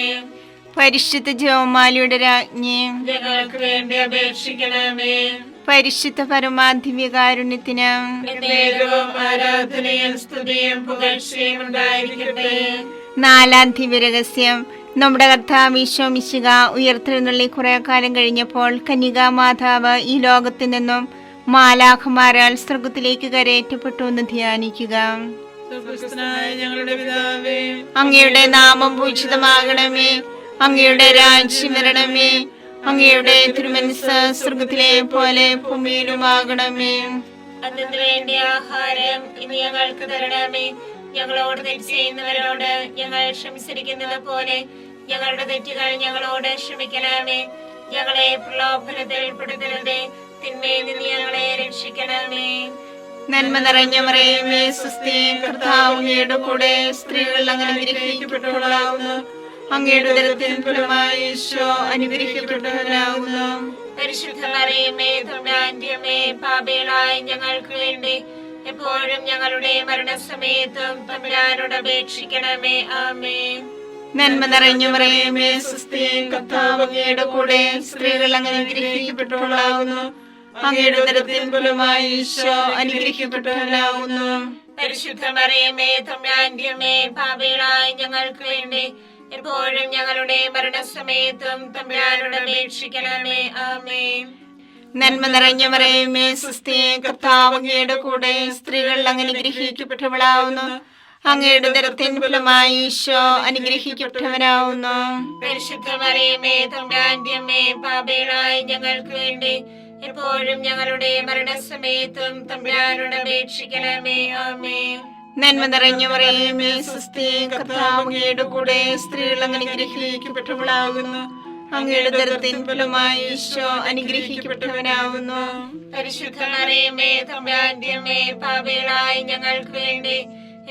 പരിശുദ്ധ ജപമാലയുടെ രാജ്ഞി, ഞങ്ങൾക്ക് വേണ്ടി അപേക്ഷിക്കണമേ. പരിശുദ്ധ പരമാധിവ്യകാരുണ്യത്തിന് എന്നേരവും ആരാധനയും സ്തുതിയും പുകഴ്ചയും ഉണ്ടായിരിക്കട്ടെ. നാലാം ദിവ്യരഹസ്യം. നമ്മുടെ കർത്താവ് ഈശോ മിശിഹ ഉയർത്തെഴുന്നള്ളി കുറെ കാലം കഴിഞ്ഞപ്പോൾ കന്യകാ മാതാവ് ഈ ലോകത്തിൽ നിന്നും മാലാഖമാരാൽ സ്വർഗത്തിലേക്ക് കരയേറ്റപ്പെട്ടു എന്ന് ധ്യാനിക്കുക. ഞങ്ങളുടെ പിതാവേ, അങ്ങയുടെ നാമം പൂജിതമാകണമേ. അങ്ങയുടെ രാജ്യം വരണമേ. അങ്ങയുടെ തിരുമനസ്സ് സ്വർഗത്തിലെ പോലെ ഭൂമിയിലുമാകണമേ. അതിനു വേണ്ടി ആഹാരം ഇനി ഞങ്ങൾക്ക് തരണമേ. ഞങ്ങളോട് തെറ്റ് ചെയ്യുന്നവരോട് ഞങ്ങൾ ക്ഷമിച്ചിരിക്കുന്നത് പോലെ ഞങ്ങളുടെ തെറ്റുകൾ ഞങ്ങളോട് ക്ഷമിക്കണമേ. ഞങ്ങളെ പ്രലോഭനത്തിൽ ഉൾപ്പെടുത്തരുതേ, തിന്മയിൽ നിന്ന് ഞങ്ങളെ രക്ഷിക്കണമേ. നന്മ നിറഞ്ഞ മറിയമേ സ്വസ്തി, കർത്താവ് അങ്ങയുടെ കൂടെ സ്ത്രീകൾ അങ്ങനെ അനുഗ്രഹിക്കപ്പെട്ടവളാകുന്നു. അങ്ങയുടെ ഉദരത്തിൻ ഫലമായി ഈശോ അനുഗ്രഹിക്കപ്പെട്ടവനാകുന്നു. പരിശുദ്ധ മറിയമേ തമ്പുരാന്റെ അമ്മേ, പാപികളായ ഞങ്ങൾക്ക് വേണ്ടി എപ്പോഴും ഞങ്ങളുടെ മരണസമയത്തും തമ്പുരാനോട് അപേക്ഷിക്കണമേ. ആമേൻ. നന്മ നിറഞ്ഞ മറിയമേ സ്വസ്തി, കർത്താവ് അങ്ങയുടെ കൂടെ സ്ത്രീകൾ അങ്ങനെ അനുഗ്രഹിക്കപ്പെട്ടവളാകുന്നു. അങ്ങയുടെ ഉദരത്തിൻ ഫലമായി ഈശോ അനുഗ്രഹിക്കപ്പെട്ടവനാകുന്നു. പരിശുദ്ധ മറിയമേ തമ്പുരാന്റെ അമ്മേ, പാപികളായ ഞങ്ങൾക്ക് വേണ്ടി എപ്പോഴും ഞങ്ങളുടെ മരണസമയത്തും തമ്പുരാനോട് അപേക്ഷിക്കണമേ. ആമേൻ. നന്മ നിറഞ്ഞ മറിയമേ സ്വസ്തി, കർത്താവ് അങ്ങയുടെ കൂടെ സ്ത്രീകൾ അങ്ങനെ അനുഗ്രഹിക്കപ്പെട്ടവളാകുന്നു. അങ്ങയുടെ ഉദരത്തിൻ ഫലമായി ഈശോ അനുഗ്രഹിക്കപ്പെട്ടവനാകുന്നു. പരിശുദ്ധ മറിയമേ തമ്പുരാന്റെ അമ്മേ, പാപികളായ ഞങ്ങൾക്ക് വേണ്ടി എപ്പോഴും ഞങ്ങളുടെ മരണസമയത്തും തമ്പുരാനോട് അപേക്ഷിക്കണമേ. ആമേൻ. നന്മ നിറഞ്ഞ മറിയമേ സ്വസ്തി, കർത്താവ് അങ്ങയുടെ കൂടെ സ്ത്രീകൾ അങ്ങനെ അനുഗ്രഹിക്കപ്പെട്ടവളാകുന്നു. അങ്ങയുടെ ഉദരത്തിൻ ഫലമായി ഈശോ അനുഗ്രഹിക്കപ്പെട്ടവനാകുന്നു. പരിശുദ്ധ മറിയമേ തമ്പുരാന്റെ അമ്മേ, പാപികളായ ഞങ്ങൾക്ക് വേണ്ടി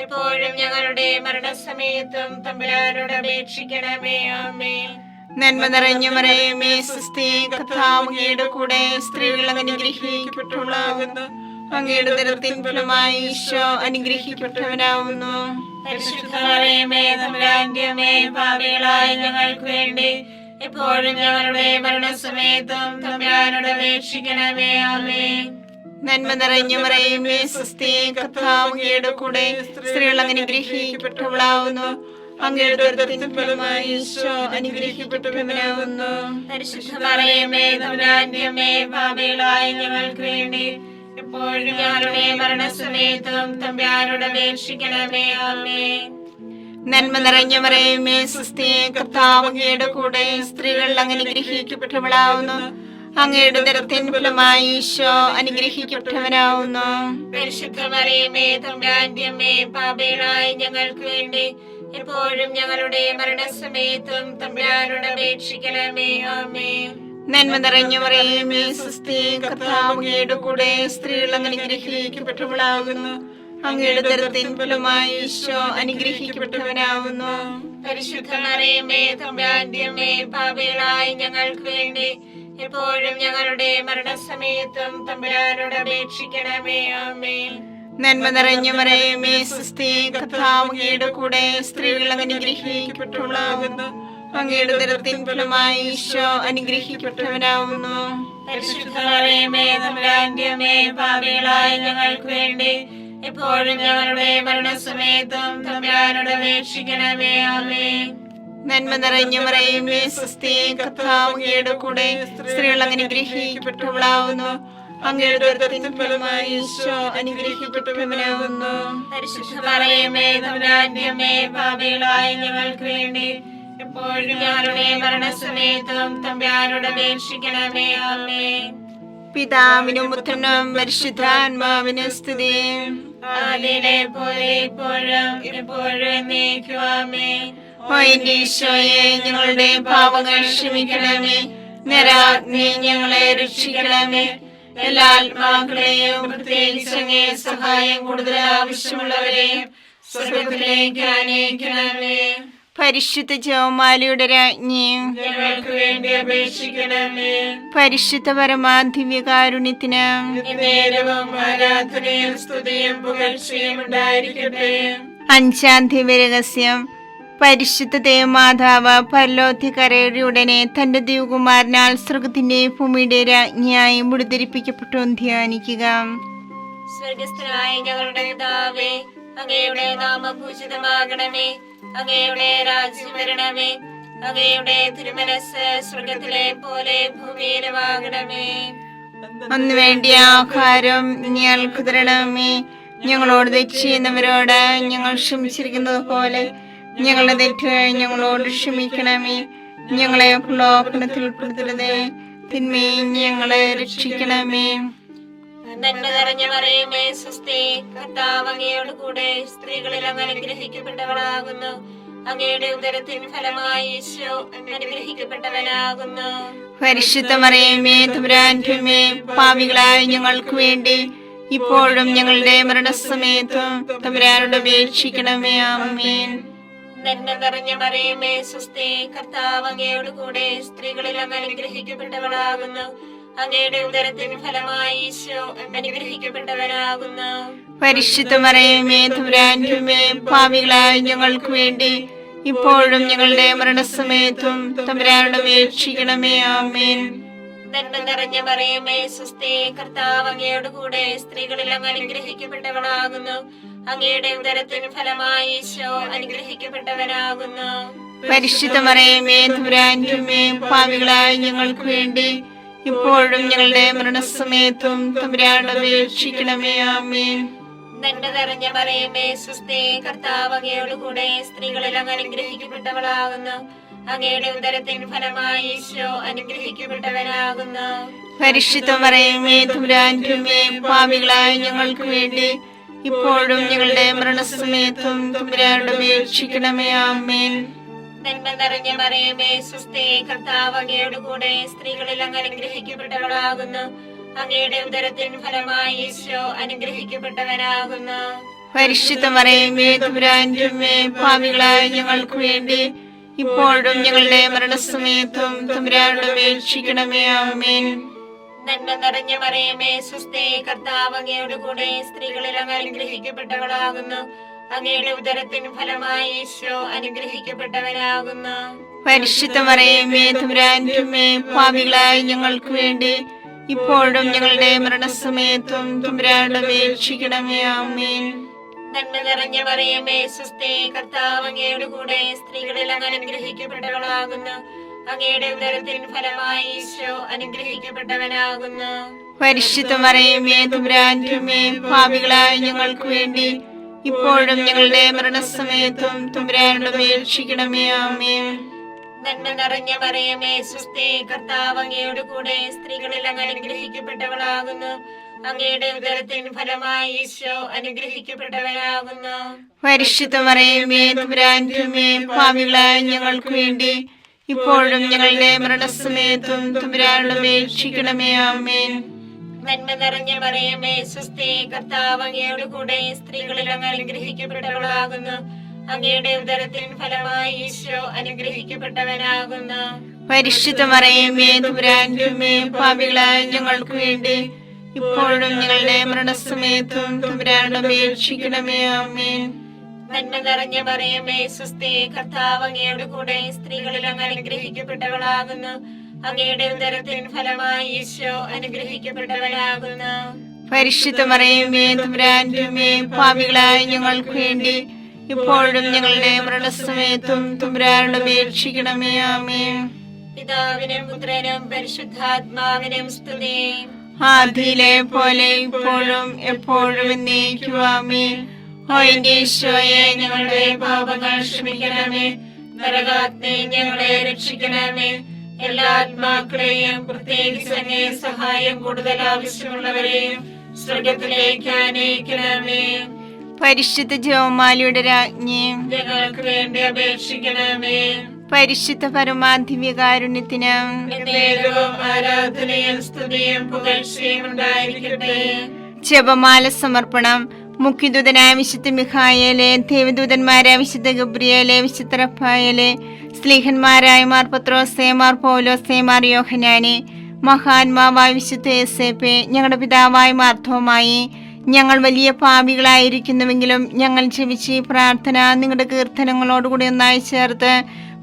എപ്പോഴും ഞങ്ങളുടെ മരണസമയത്തും തമ്പുരാനോട് അപേക്ഷിക്കണമേ. ആമേൻ. നന്മ നിറഞ്ഞ മറിയമേ സ്വസ്തി, കർത്താവ് അങ്ങയുടെ കൂടെ സ്ത്രീകൾ അങ്ങനെ അനുഗ്രഹിക്കപ്പെട്ടവളാകുന്നു. അങ്ങയുടെ ഉദരത്തിൻ ഫലമായി ഈശോ അനുഗ്രഹിക്കപ്പെട്ടവനാവുന്നു. പരിശുദ്ധ മറിയമേ തമ്പുരാന്റെ അമ്മേ, പാപികളായ ഞങ്ങൾക്ക് വേണ്ടി എപ്പോഴും ഞങ്ങളുടെ മരണസമയത്തും തമ്പുരാനോട് അപേക്ഷിക്കണമേ. ആമേൻ. നന്മ നിറഞ്ഞ മറിയമേ സ്വസ്തി, കർത്താവ് അങ്ങയുടെ കൂടെ സ്ത്രീകൾ അനുഗ്രഹിക്കപ്പെട്ടവളാവുന്നു. അങ്ങയുടെ ഉദരത്തിൻ ഫലമായി ഈശോ അനുഗ്രഹിക്കപ്പെട്ടവനാവുന്നു. പരിശുദ്ധ മറിയമേ തമ്പുരാന്റെ അമ്മേ, പാപികളായ ഞങ്ങൾക്ക് വേണ്ടി എപ്പോഴും ഞങ്ങളുടെ മരണസമയത്തും തമ്പുരാനോട് അപേക്ഷിക്കണമേ. ആമേൻ. നന്മ നിറഞ്ഞ മറിയമേ സ്വസ്തി, കർത്താവ് അങ്ങയുടെ കൂടെ സ്ത്രീകൾ അനുഗ്രഹിക്കപ്പെട്ടവളാവുന്നു. അങ്ങയുടെ ഉദരത്തിൻ ഫലമായി ഈശോ അനുഗ്രഹിക്കപ്പെട്ടവനാവുന്നു. പരിശുദ്ധ മറിയമേ തമ്പുരാന്റെ അമ്മേ, പാപികളായ ഞങ്ങൾക്ക് വേണ്ടി എപ്പോഴും ഞങ്ങളുടെ മരണസമയത്തും തമ്പുരാനോട് അപേക്ഷിക്കണമേ. ആമേൻ. നന്മ നിറഞ്ഞ മറിയമേ സ്വസ്തി, കർത്താവ് അങ്ങയുടെ കൂടെ സ്ത്രീകൾ അനുഗ്രഹിക്കപ്പെട്ടവളാകുന്നു. അങ്ങയുടെ ഉദരത്തിൻ ഫലമായി ഈശോ അനുഗ്രഹിക്കപ്പെട്ടവനാവുന്നു. പരിശുദ്ധ മറിയമേ തമ്പുരാന്റെ അമ്മേ, പാപികളായ ഞങ്ങൾക്ക് വേണ്ടി എപ്പോഴും ഞങ്ങളുടെ മരണസമയത്തും തമ്പുരാനോട് അപേക്ഷിക്കണമേ. ആമേൻ. നന്മ നിറഞ്ഞ മറിയമേ സ്വസ്തി, കർത്താവ് അങ്ങയുടെ കൂടെ സ്ത്രീകൾ അനുഗ്രഹിക്കപ്പെട്ടവളാകുന്നു. അങ്ങയുടെ ഉദരത്തിൻ ഫലമായി ഈശോ അനുഗ്രഹിക്കപ്പെട്ടവനാവുന്നു. പരിശുദ്ധ മറിയമേ തമ്പുരാന്റെ അമ്മേ, പാപികളായ ഞങ്ങൾക്ക് വേണ്ടി എപ്പോഴും ഞങ്ങളുടെ മരണസമയത്തും തമ്പുരാനോട് അപേക്ഷിക്കണമേ. ആമേൻ. നന്മ നിറഞ്ഞ മറിയമേ സ്വസ്തി, കർത്താവ് അങ്ങയുടെ കൂടെ സ്ത്രീകൾ അനുഗ്രഹിക്കപ്പെട്ടവളാവുന്നു. അങ്ങയുടെ ഉദരത്തിൻ ഫലമായി ഈശോ അനുഗ്രഹിക്കപ്പെട്ടവനാവുന്നു. പരിശുദ്ധ മറിയമേ തമ്പുരാന്റെ അമ്മേ, പാപികളായ ഞങ്ങൾക്ക് വേണ്ടി എപ്പോഴും ഞങ്ങളുടെ മരണസമയത്തും തമ്പുരാനോട് അപേക്ഷിക്കണമേ. ആമേൻ. പിതാവിനും പുത്രനും പരിശുദ്ധാത്മാവിനും സ്തുതി. ആദിയിലെ പോലെ ഇപ്പോഴും എപ്പോഴും എന്നേക്കും. ആമേൻ. ഓ എന്റെ ഈശോയെ, ഞങ്ങളുടെ പാപങ്ങൾ ക്ഷമിക്കണമേ. നരാഗ്നി ഞങ്ങളെ രക്ഷിക്കണമേ. എല്ലാ ആത്മാക്കളെയും പ്രത്യേകിച്ച് അങ്ങേ സഹായം കൂടുതൽ ആവശ്യമുള്ളവരെയും സ്വർഗ്ഗത്തിലേക്ക് ആനയിക്കണമേ. പരിശുദ്ധ ജപമാലയുടെ രാജ്ഞിയും ഞങ്ങൾക്ക് വേണ്ടി അപേക്ഷിക്കണമേ. പരിശുദ്ധ പരമാദിവ്യകാരുണ്യത്തിന് നേരവും ആരാധനയും സ്തുതിയും പുകഴ്ചയും ഉണ്ടായിരിക്കട്ടെ. അഞ്ചാം ദിവ്യരഹസ്യം. പരിശുദ്ധ ദേവമാതാവ് പരലോകത്തിക്കരയുടെ ഉടനെ തന്റെ ദിവകുമാരനാൽ സ്വർഗത്തിന്റെ ഭൂമിയുടെ രാജ്ഞിയായി മുടിധരിപ്പിക്കപ്പെട്ടു ധ്യാനിക്കുക. സ്വർഗസ്ഥനായ ഞങ്ങളുടെ പിതാവേ, അങ്ങയുടെ നാമം പൂജിതമാകണമേ. അങ്ങയുടെ രാജ്യം വരണമേ. അങ്ങയുടെ തിരുമനസ്സ് സ്വർഗത്തിലെ പോലെ ഭൂമിയിലുമാകണമേ. അന്ന് വേണ്ടിയ ആഹാരം ഞങ്ങൾക്ക് തരണമേ. ഞങ്ങളോട് തെറ്റ് ചെയ്യുന്നവരോട് ഞങ്ങൾ ക്ഷമിച്ചിരിക്കുന്നത് പോലെ ഞങ്ങളുടെ തെറ്റുകൾ ഞങ്ങളോട് ക്ഷമിക്കണമേ. ഞങ്ങളെ പ്രലോഭനത്തിൽ ഉൾപ്പെടുത്തരുതേ, തിന്മയെ ഞങ്ങളെ രക്ഷിക്കണമേ. നന്മ നിറഞ്ഞ മറിയമേ സ്വസ്തി, കർത്താവ് അങ്ങയോട് കൂടെ സ്ത്രീകളിൽ അങ്ങ് അനുഗ്രഹിക്കപ്പെട്ടവളാകുന്നു. അങ്ങയുടെ ഉദരത്തിൻ ഫലമായി ഈശോ അനുഗ്രഹിക്കപ്പെട്ടവനാകുന്നു. പരിശുദ്ധ മറിയമേ തമ്പുരാന്റെ അമ്മേ, പാപികളായ ഞങ്ങൾക്ക് വേണ്ടി ഇപ്പോഴും ഞങ്ങളുടെ മരണസമയത്തും തമ്പുരാനോട് അപേക്ഷിക്കണമേ. ആമേൻ. നന്മ നിറഞ്ഞ മറിയമേ സ്വസ്തി, കർത്താവ് അങ്ങയോട് കൂടെ സ്ത്രീകളിൽ അങ്ങ് അനുഗ്രഹിക്കപ്പെട്ടവളാകുന്നു. അങ്ങയുടെ ഉദരത്തിൻ ഫലമായി ഈശോ അനുഗ്രഹിക്കപ്പെട്ടവനാകുന്നു. പരിശുദ്ധ മറിയമേ തമ്പുരാന്റെ അമ്മേ, പാപികളായ ഞങ്ങൾക്ക് വേണ്ടി ഇപ്പോഴും ഞങ്ങളുടെ മരണസമയത്തും തമ്പുരാനോട് അപേക്ഷിക്കണമേ. ആമേൻ. നന്മ നിറഞ്ഞ മറിയമേ സ്വസ്തി, കർത്താവ് അങ്ങയോട് കൂടെ സ്ത്രീകളിൽ അങ്ങ് അനുഗ്രഹിക്കപ്പെട്ടവളാകുന്നു. അങ്ങയുടെ ഉദരത്തിൻ ഫലമായി ഈശോ അനുഗ്രഹിക്കപ്പെട്ടവനാകുന്നു. പരിശുദ്ധ മറിയമേ തമ്പുരാന്റെ അമ്മേ, പാപികളായ ഞങ്ങൾക്ക് വേണ്ടി ഇപ്പോഴും ഞങ്ങളുടെ മരണസമയത്തും തമ്പുരാനോട് അപേക്ഷിക്കണമേ. ആമേൻ. നന്മ നിറഞ്ഞ മറിയമേ സ്വസ്തി, കർത്താവ് അങ്ങയോട് കൂടെ സ്ത്രീകളിൽ അങ്ങ് അനുഗ്രഹിക്കപ്പെട്ടവളാകുന്നു. അങ്ങയുടെ ഉദരത്തിൻ ഫലമായി ഈശോ അനുഗ്രഹിക്കപ്പെട്ടവനാകുന്നു. പരിശുദ്ധ മറിയമേ തമ്പുരാന്റെ അമ്മേ, പാപികളായ ഞങ്ങൾക്ക് വേണ്ടി ഇപ്പോഴും ഞങ്ങളുടെ മരണസമയത്തും തമ്പുരാനോട് അപേക്ഷിക്കണമേ. ആമേൻ. നന്മ നിറഞ്ഞ മറിയമേ സ്വസ്തി, കർത്താവ് അങ്ങയോട് കൂടെ സ്ത്രീകളിൽ അങ്ങ് അനുഗ്രഹിക്കപ്പെട്ടവളാകുന്നു. അങ്ങയുടെ ഉദരത്തിൻ ഫലമായി ഈശോ അനുഗ്രഹിക്കപ്പെട്ടവനാകുന്നു. പരിശുദ്ധ മറിയമേ തമ്പുരാന്റെ അമ്മേ, പാപികളായ ഞങ്ങൾക്ക് വേണ്ടി ഇപ്പോഴും ഞങ്ങളുടെ മരണസമയത്തും തമ്പുരാനോട് അപേക്ഷിക്കണമേ. ആമേൻ. നന്മ നിറഞ്ഞ മറിയമേ സ്വസ്തി, കർത്താവ് അങ്ങയുടെ കൂടെ സ്ത്രീകളിൽ അങ്ങ് അനുഗ്രഹിക്കപ്പെട്ടവളാകുന്നു. അങ്ങയുടെ ഉദരത്തിൻ ഫലമായി ഈശോ അനുഗ്രഹിക്കപ്പെട്ടവനാകുന്നു. പരിശുദ്ധ മറിയമേ തമ്പുരാന്റെ അമ്മേ, പാപികളായ ഞങ്ങൾക്ക് വേണ്ടി ഇപ്പോഴും ഞങ്ങളുടെ മരണസമയത്തും തമ്പുരാനോട് അപേക്ഷിക്കണമേ. ആമേൻ. നന്മ നിറഞ്ഞ മറിയമേ സ്വസ്തി, കർത്താവ് അങ്ങയുടെ കൂടെ സ്ത്രീകളിൽ അങ്ങ് അനുഗ്രഹിക്കപ്പെട്ടവളാകുന്നു. അങ്ങയുടെ ഉദരത്തിൻ ഫലമായി ഈശോ അനുഗ്രഹിക്കപ്പെട്ടവനാകുന്നു. പരിശുദ്ധ മറിയമേ തമ്പുരാന്റെ അമ്മേ, പാപികളായ ഞങ്ങൾക്ക് വേണ്ടി ഇപ്പോഴും ഞങ്ങളുടെ മരണസമയത്തും തമ്പുരാനോട് അപേക്ഷിക്കണമേ. ആമേൻ. നന്മ നിറഞ്ഞ മറിയമേ സ്വസ്തി, കർത്താവ് അങ്ങയുടെ കൂടെ സ്ത്രീകളിൽ അങ്ങ് അനുഗ്രഹിക്കപ്പെട്ടവളാകുന്നു. അങ്ങയുടെ ഉദരത്തിൻ ഫലമായി ഈശോ അനുഗ്രഹിക്കപ്പെട്ടവനാകുന്നു. പരിശുദ്ധ മറിയമേ തമ്പുരാന്റെ അമ്മേ, പാപികളായ ഞങ്ങൾക്ക് വേണ്ടി ഇപ്പോഴും ഞങ്ങളുടെ മരണസമയത്തും തമ്പുരാനോട് അപേക്ഷിക്കണമേ. ആമേൻ. നന്മ നിറഞ്ഞ മറിയമേ സ്വസ്തി, കർത്താവ് അങ്ങയുടെ കൂടെ സ്ത്രീകളിൽ അങ്ങ് അനുഗ്രഹിക്കപ്പെട്ടവളാകുന്നു. അങ്ങയുടെ ഉദരത്തിൻ ഫലമായി ഈശോ അനുഗ്രഹിക്കപ്പെട്ടവനാകുന്നു. പരിശുദ്ധ മറിയമേ തമ്പുരാന്റെ അമ്മേ, പാപികളായ ഞങ്ങൾക്ക് വേണ്ടി ഇപ്പോഴും ഞങ്ങളുടെ മരണസമയത്തും തമ്പുരാനോട് അപേക്ഷിക്കണമേ. ആമേൻ. നന്മ നിറഞ്ഞ മറിയമേ സ്വസ്തി, കർത്താവ് അങ്ങയുടെ കൂടെ സ്ത്രീകളിൽ അങ്ങ് അനുഗ്രഹിക്കപ്പെട്ടവളാകുന്നു. അങ്ങയുടെ ഉദരത്തിൻ ഫലമായി ഈശോ അനുഗ്രഹിക്കപ്പെട്ടവനാകുന്നു. പരിശുദ്ധ മറിയമേ തമ്പുരാന്റെ അമ്മേ, പാപികളായ ഞങ്ങൾക്ക് വേണ്ടി ഇപ്പോഴും ഞങ്ങളുടെ മരണസമയത്തും തമ്പുരാനോട് അപേക്ഷിക്കണമേ. ആമേൻ. പിതാവിനും പുത്രനും പരിശുദ്ധാത്മാവിനും സ്തുതി. ആദിയിലെ പോലെ ഇപ്പോഴും എപ്പോഴും എന്നേക്കും. ആമേൻ. ഓ എന്റെ ഈശോയെ, ഞങ്ങളുടെ പാപങ്ങൾ ക്ഷമിക്കണമേ. നരകാഗ്നി ഞങ്ങളെ രക്ഷിക്കണമേ. എല്ലാ ആത്മാക്കളെയും പ്രത്യേകിച്ച് അങ്ങേ സഹായം കൂടുതൽ ആവശ്യമുള്ളവരെയും സ്വർഗത്തിലേക്ക് ആനയിക്കണമേ. പരിശുദ്ധ ജപമാലയുടെ രാജ്ഞി, ഞങ്ങൾക്ക് വേണ്ടി അപേക്ഷിക്കണമേ. പരിശുദ്ധ പരമാധിവ്യകാരുണ്യത്തിന് എന്നേരവും ആരാധനയും സ്തുതിയും പുകഴ്ചയും ഉണ്ടായിരിക്കട്ടെ. ജപമാല സമർപ്പണം. മുഖ്യദൂതനായ വിശുദ്ധ മിഖായേലെ, ദേവദൂതന്മാരായ വിശുദ്ധ ഗബ്രിയേലെ, വിശുദ്ധ റഫായേലെ, സ്ലീഹന്മാരായ മാർ പത്രോസേ, മാർ പൗലോസേ, മാർ യോഹന്നാനെ, മഹാത്മാവായ വിശുദ്ധ യേസേപ്പേ, ഞങ്ങളുടെ പിതാവായ മാർത്തോമായി, ഞങ്ങൾ വലിയ പാപികളായിരിക്കുന്നുവെങ്കിലും ഞങ്ങൾ ജപിച്ച് ഈ പ്രാർത്ഥന നിങ്ങളുടെ കീർത്തനങ്ങളോടുകൂടി ഒന്നായി ചേർത്ത്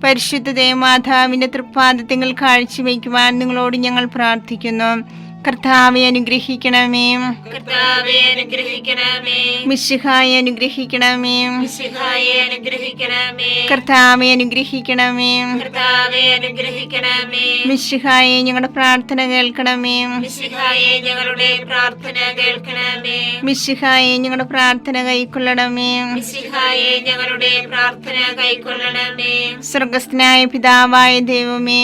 പരിശുദ്ധ ദേവമാതാവിന്റെ തൃപ്പാദത്തിൽ കാഴ്ചവെക്കുവാൻ നിങ്ങളോട് ഞങ്ങൾ പ്രാർത്ഥിക്കുന്നു. കർത്താവെ അനുഗ്രഹിക്കണമേ. കർത്താവേ അനുഗ്രഹിക്കണമേ. മിശിഹായെ അനുഗ്രഹിക്കണമേ. മിശിഹായെ അനുഗ്രഹിക്കണമേ. കർത്താവെ അനുഗ്രഹിക്കണമേ. കർത്താവേ അനുഗ്രഹിക്കണമേ. മിശിഹായെ ഞങ്ങളുടെ പ്രാർത്ഥന കേൾക്കണമേ. മിശിഹായെ ഞങ്ങളുടെ പ്രാർത്ഥന കേൾക്കണമേ. മിശിഹായെ ഞങ്ങളുടെ പ്രാർത്ഥന കൈക്കൊള്ളണമേ. മിശിഹായെ ഞങ്ങളുടെ പ്രാർത്ഥന കൈക്കൊള്ളണമേ. സ്വർഗസ്ഥനായ പിതാവായ ദൈവമേ,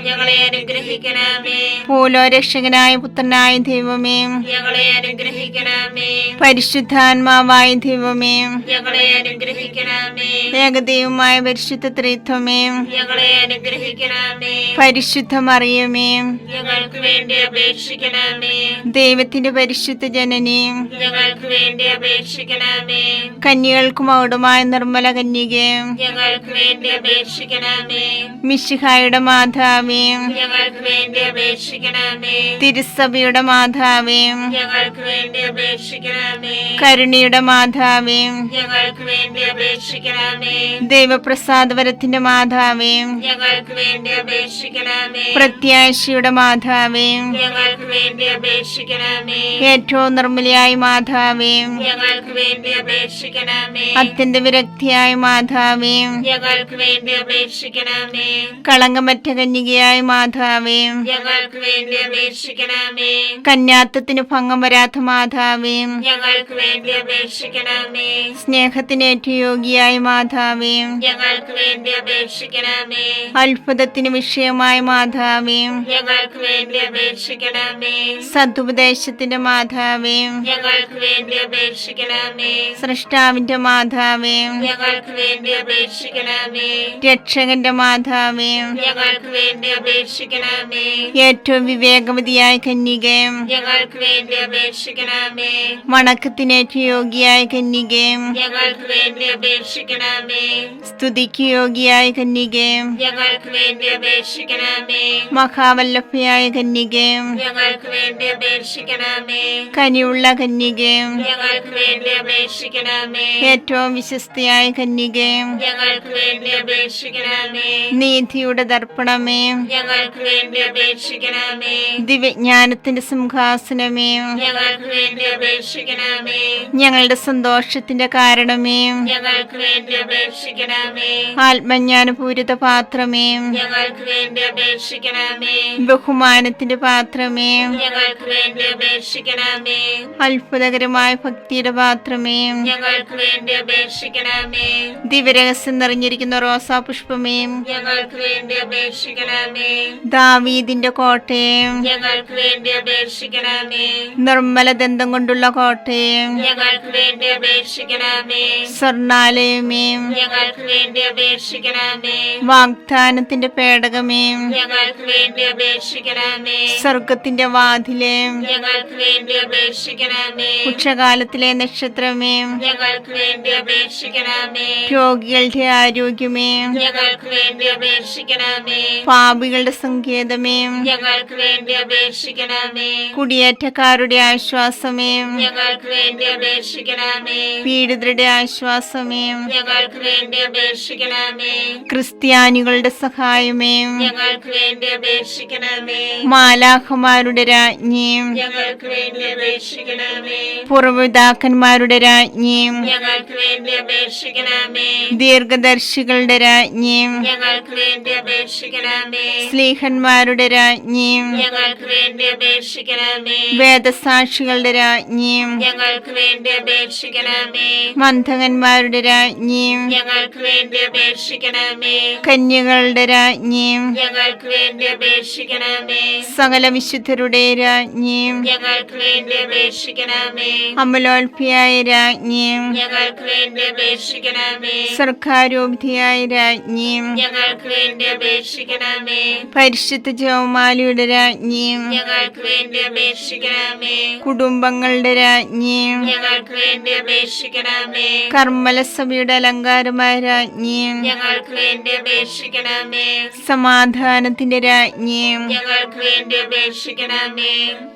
ഞങ്ങളെ അനുഗ്രഹിക്കണമേ. പൂലോരക്ഷകനായ പുത്രനായ ദൈവമേ, ഞങ്ങളെ അനുഗ്രഹിക്കണമേ. പരിശുദ്ധാത്മാവായ ദൈവമേ, ഞങ്ങളെ അനുഗ്രഹിക്കണമേ. ഏകദൈവമായ പരിശുദ്ധ ത്രിത്വമേ, ഞങ്ങളെ അനുഗ്രഹിക്കണമേ. പരിശുദ്ധ മറിയമേ, ഞങ്ങൾക്ക് വേണ്ടി അപേക്ഷിക്കണമേ. ദൈവത്തിന്റെ പരിശുദ്ധ ജനനി, ഞങ്ങൾക്ക് വേണ്ടി അപേക്ഷിക്കണമേ. കന്യകൾക്ക് മൗഢമായ നിർമ്മല കന്യകേ, ഞങ്ങൾക്ക് വേണ്ടി അപേക്ഷിക്കണമേ. മിശിഹായുടെ മാതാവേ, ഞങ്ങൾക്ക് വേണ്ടി അപേക്ഷിക്കണമേ. തിരുസഭയുടെ മാതാവേ, ഞങ്ങൾക്ക് വേണ്ടി അപേക്ഷിക്കണമേ. കരുണയുടെ മാതാവേ, ഞങ്ങൾക്ക് വേണ്ടി അപേക്ഷിക്കണമേ. ദൈവപ്രസാദവരത്തിന്റെ മാതാവേ, ഞങ്ങൾക്ക് വേണ്ടി അപേക്ഷിക്കണമേ. പ്രത്യാശയുടെ മാതാവേ, ഞങ്ങൾക്ക് വേണ്ടി അപേക്ഷിക്കണമേ. ഏറ്റവും നിർമ്മലയായ മാതാവേ, ഞങ്ങൾക്ക് വേണ്ടി അപേക്ഷിക്കണമേ. അത്യന്ത വിരക്തിയായ മാതാവേ, ഞങ്ങൾക്ക് വേണ്ടി അപേക്ഷിക്കണമേ. കളങ്കമറ്റ കന്യകയായ മാതാവേ, ഞങ്ങൾക്ക് വേണ്ടി അപേക്ഷിക്കണമേ. കന്യാത്വത്തിന് ഭംഗം വരാത്ത മാതാവേ, ഞങ്ങൾക്ക് വേണ്ടി അപേക്ഷിക്കണമേ. സ്നേഹത്തിന് ഏറ്റവും യോഗ്യയായ മാതാവേ, ഞങ്ങൾക്ക് വേണ്ടി അപേക്ഷിക്കണമേ. അത്ഭുതത്തിന് വിഷയമായ മാതാവേ, ഞങ്ങൾക്ക് വേണ്ടി അപേക്ഷിക്കണമേ. സതുപദേശത്തിന്റെ മാതാവേ, ഞങ്ങൾക്ക് വേണ്ടി അപേക്ഷിക്കണമേ. സൃഷ്ടാവിന്റെ മാതാവേ, ഞങ്ങൾക്ക് വേണ്ടി അപേക്ഷിക്കണമേ. രക്ഷകന്റെ മാതാവേ, ഞങ്ങൾക്ക് വേണ്ടി അപേക്ഷിക്കണമേ. ഏറ്റവും വിവേകവതിയായ കന്യകേ, ഞങ്ങൾക്ക് വേണ്ടി അപേക്ഷിക്കണമേ. വണക്കത്തിനേറ്റ യോഗ്യയായ കന്യകേ, ഞങ്ങൾക്ക് വേണ്ടി അപേക്ഷിക്കണമേ. സ്തുതിക്ക് യോഗ്യയായ കന്യകേ, ഞങ്ങൾക്ക് വേണ്ടി അപേക്ഷിക്കണമേ. മഹാവല്ലഭയായ കന്യകേ, ഞങ്ങൾക്ക് വേണ്ടി അപേക്ഷിക്കണമേ. കനിയുള്ള കന്യകേ, ഞങ്ങൾക്ക് വേണ്ടി അപേക്ഷിക്കണമേ. ഏറ്റവും വിശ്വസ്തയായ കന്യകേ, ഞങ്ങൾക്ക് വേണ്ടി അപേക്ഷിക്കണമേ. നീതിയുടെ ദർപ്പണമേ, ഞങ്ങൾക്ക് വേണ്ടി അപേക്ഷിക്കണമേ. ദിവ്യജ്ഞാനത്തിന്റെ സിംഹാസനമേ, ഞങ്ങൾക്ക് വേണ്ടി അപേക്ഷിക്കണമേ. ഞങ്ങളുടെ സന്തോഷത്തിന്റെ കാരണമേ, ഞങ്ങൾക്ക് വേണ്ടി അപേക്ഷിക്കണമേ. ആത്മജ്ഞാനപൂരിത പാത്രമേ, ഞങ്ങൾക്ക് വേണ്ടി അപേക്ഷിക്കണമേ. ബഹുമാനത്തിന്റെ പാത്രമേ, ഞങ്ങൾക്ക് വേണ്ടി അപേക്ഷിക്കണമേ. അത്ഭുതകരമായ ഭക്തിയുടെ പാത്രമേ, ഞങ്ങൾക്ക് വേണ്ടി അപേക്ഷിക്കണമേ. ദിവ്യരഹസ്യം നിറഞ്ഞിരിക്കുന്ന റോസാ പുഷ്പമേ, ഞങ്ങൾക്ക് വേണ്ടി അപേക്ഷിക്കണമേ. ദാവീദിന്റെ കോട്ടയെ, ഞങ്ങൾക്ക് വേണ്ടി അപേക്ഷിക്കണമേ. നിർമ്മല ദന്തം കൊണ്ടുള്ള കോട്ടയെ, ഞങ്ങൾക്ക് വേണ്ടി അപേക്ഷിക്കണമേ. സ്വർണാലയമേ, ഞങ്ങൾക്ക് വേണ്ടി അപേക്ഷിക്കണമേ. വാഗ്ദാനത്തിന്റെ പേടകമേ, ഞങ്ങൾക്ക് വേണ്ടി അപേക്ഷിക്കണമേ. സ്വർഗത്തിന്റെ വാതിലെ, ഞങ്ങൾക്ക് വേണ്ടി അപേക്ഷിക്കണമേ. ഉച്ചകാലത്തിലെ നക്ഷത്രമേ, ഞങ്ങൾക്ക് വേണ്ടി അപേക്ഷിക്കണമേ. രോഗികളുടെ ആരോഗ്യമേ, ഞങ്ങൾക്ക് വേണ്ടി അപേക്ഷിക്കണമേ. പാപികളുടെ സങ്കേതമേ, ഞങ്ങൾക്ക് വേണ്ടി അപേക്ഷിക്കണമേ. കുടിയേറ്റക്കാരുടെ ആശ്വാസമേ, ഞങ്ങൾക്ക് വേണ്ടി അപേക്ഷിക്കണമേ. പീഡിതരുടെ ആശ്വാസമേ, ഞങ്ങൾക്ക് വേണ്ടി അപേക്ഷിക്കണമേ. ക്രിസ്ത്യാനികളുടെ സഹായമേ, ഞങ്ങൾക്ക് വേണ്ടി അപേക്ഷിക്കണമേ. മാലാഖമാരുടെ രാജ്ഞി, ഞങ്ങൾക്ക് വേണ്ടി അപേക്ഷിക്കണമേ. പൂർവ്വപിതാക്കന്മാരുടെ രാജ്ഞി, ഞങ്ങൾക്ക് വേണ്ടി അപേക്ഷിക്കണമേ. ദീർഘദർശികളുടെ രാജ്ഞി, ഞങ്ങൾക്ക് വേണ്ടി അപേക്ഷിക്കണമേ. സ്ലീഹന്മാരുടെ രാജ്ഞി, ഞങ്ങൾക്ക് വേണ്ടി അപേക്ഷിക്കണമേ. വേദസാക്ഷികളുടെ രാജ്ഞി, ഞങ്ങൾക്ക് വേണ്ടി അപേക്ഷിക്കണമേ. മന്ധകന്മാരുടെ രാജ്ഞി, ഞങ്ങൾക്ക് വേണ്ടി അപേക്ഷിക്കണമേ. കന്യകളുടെ രാജ്ഞി, ഞങ്ങൾക്ക് വേണ്ടി അപേക്ഷിക്കണമേ. സകല വിശുദ്ധരുടെ രാജ്ഞി, ഞങ്ങൾക്ക് വേണ്ടി അപേക്ഷിക്കണമേ. അമലോൽപിയായ രാജ്ഞി, ഞങ്ങൾക്ക് വേണ്ടി അപേക്ഷിക്കണമേ. സർക്കാരോപിധിയായ രാജ്ഞി, ഞങ്ങൾക്ക് വേണ്ടി അപേക്ഷിക്കണമേ. പരിശുദ്ധ ജവമാലിയുടെ രാജ്ഞി, ഞങ്ങൾക്ക് വേണ്ടി അപേക്ഷിക്കണമേ. കുടുംബങ്ങളുടെ രാജ്ഞി, ഞങ്ങൾക്ക് വേണ്ടി അപേക്ഷിക്കണമേ. കർമ്മലസഭയുടെ അലങ്കാരമായ രാജ്ഞി, ഞങ്ങൾക്ക് വേണ്ടി അപേക്ഷിക്കണമേ. സമാധാനത്തിന്റെ രാജ്ഞി, ഞങ്ങൾക്ക് വേണ്ടി അപേക്ഷിക്കണമേ.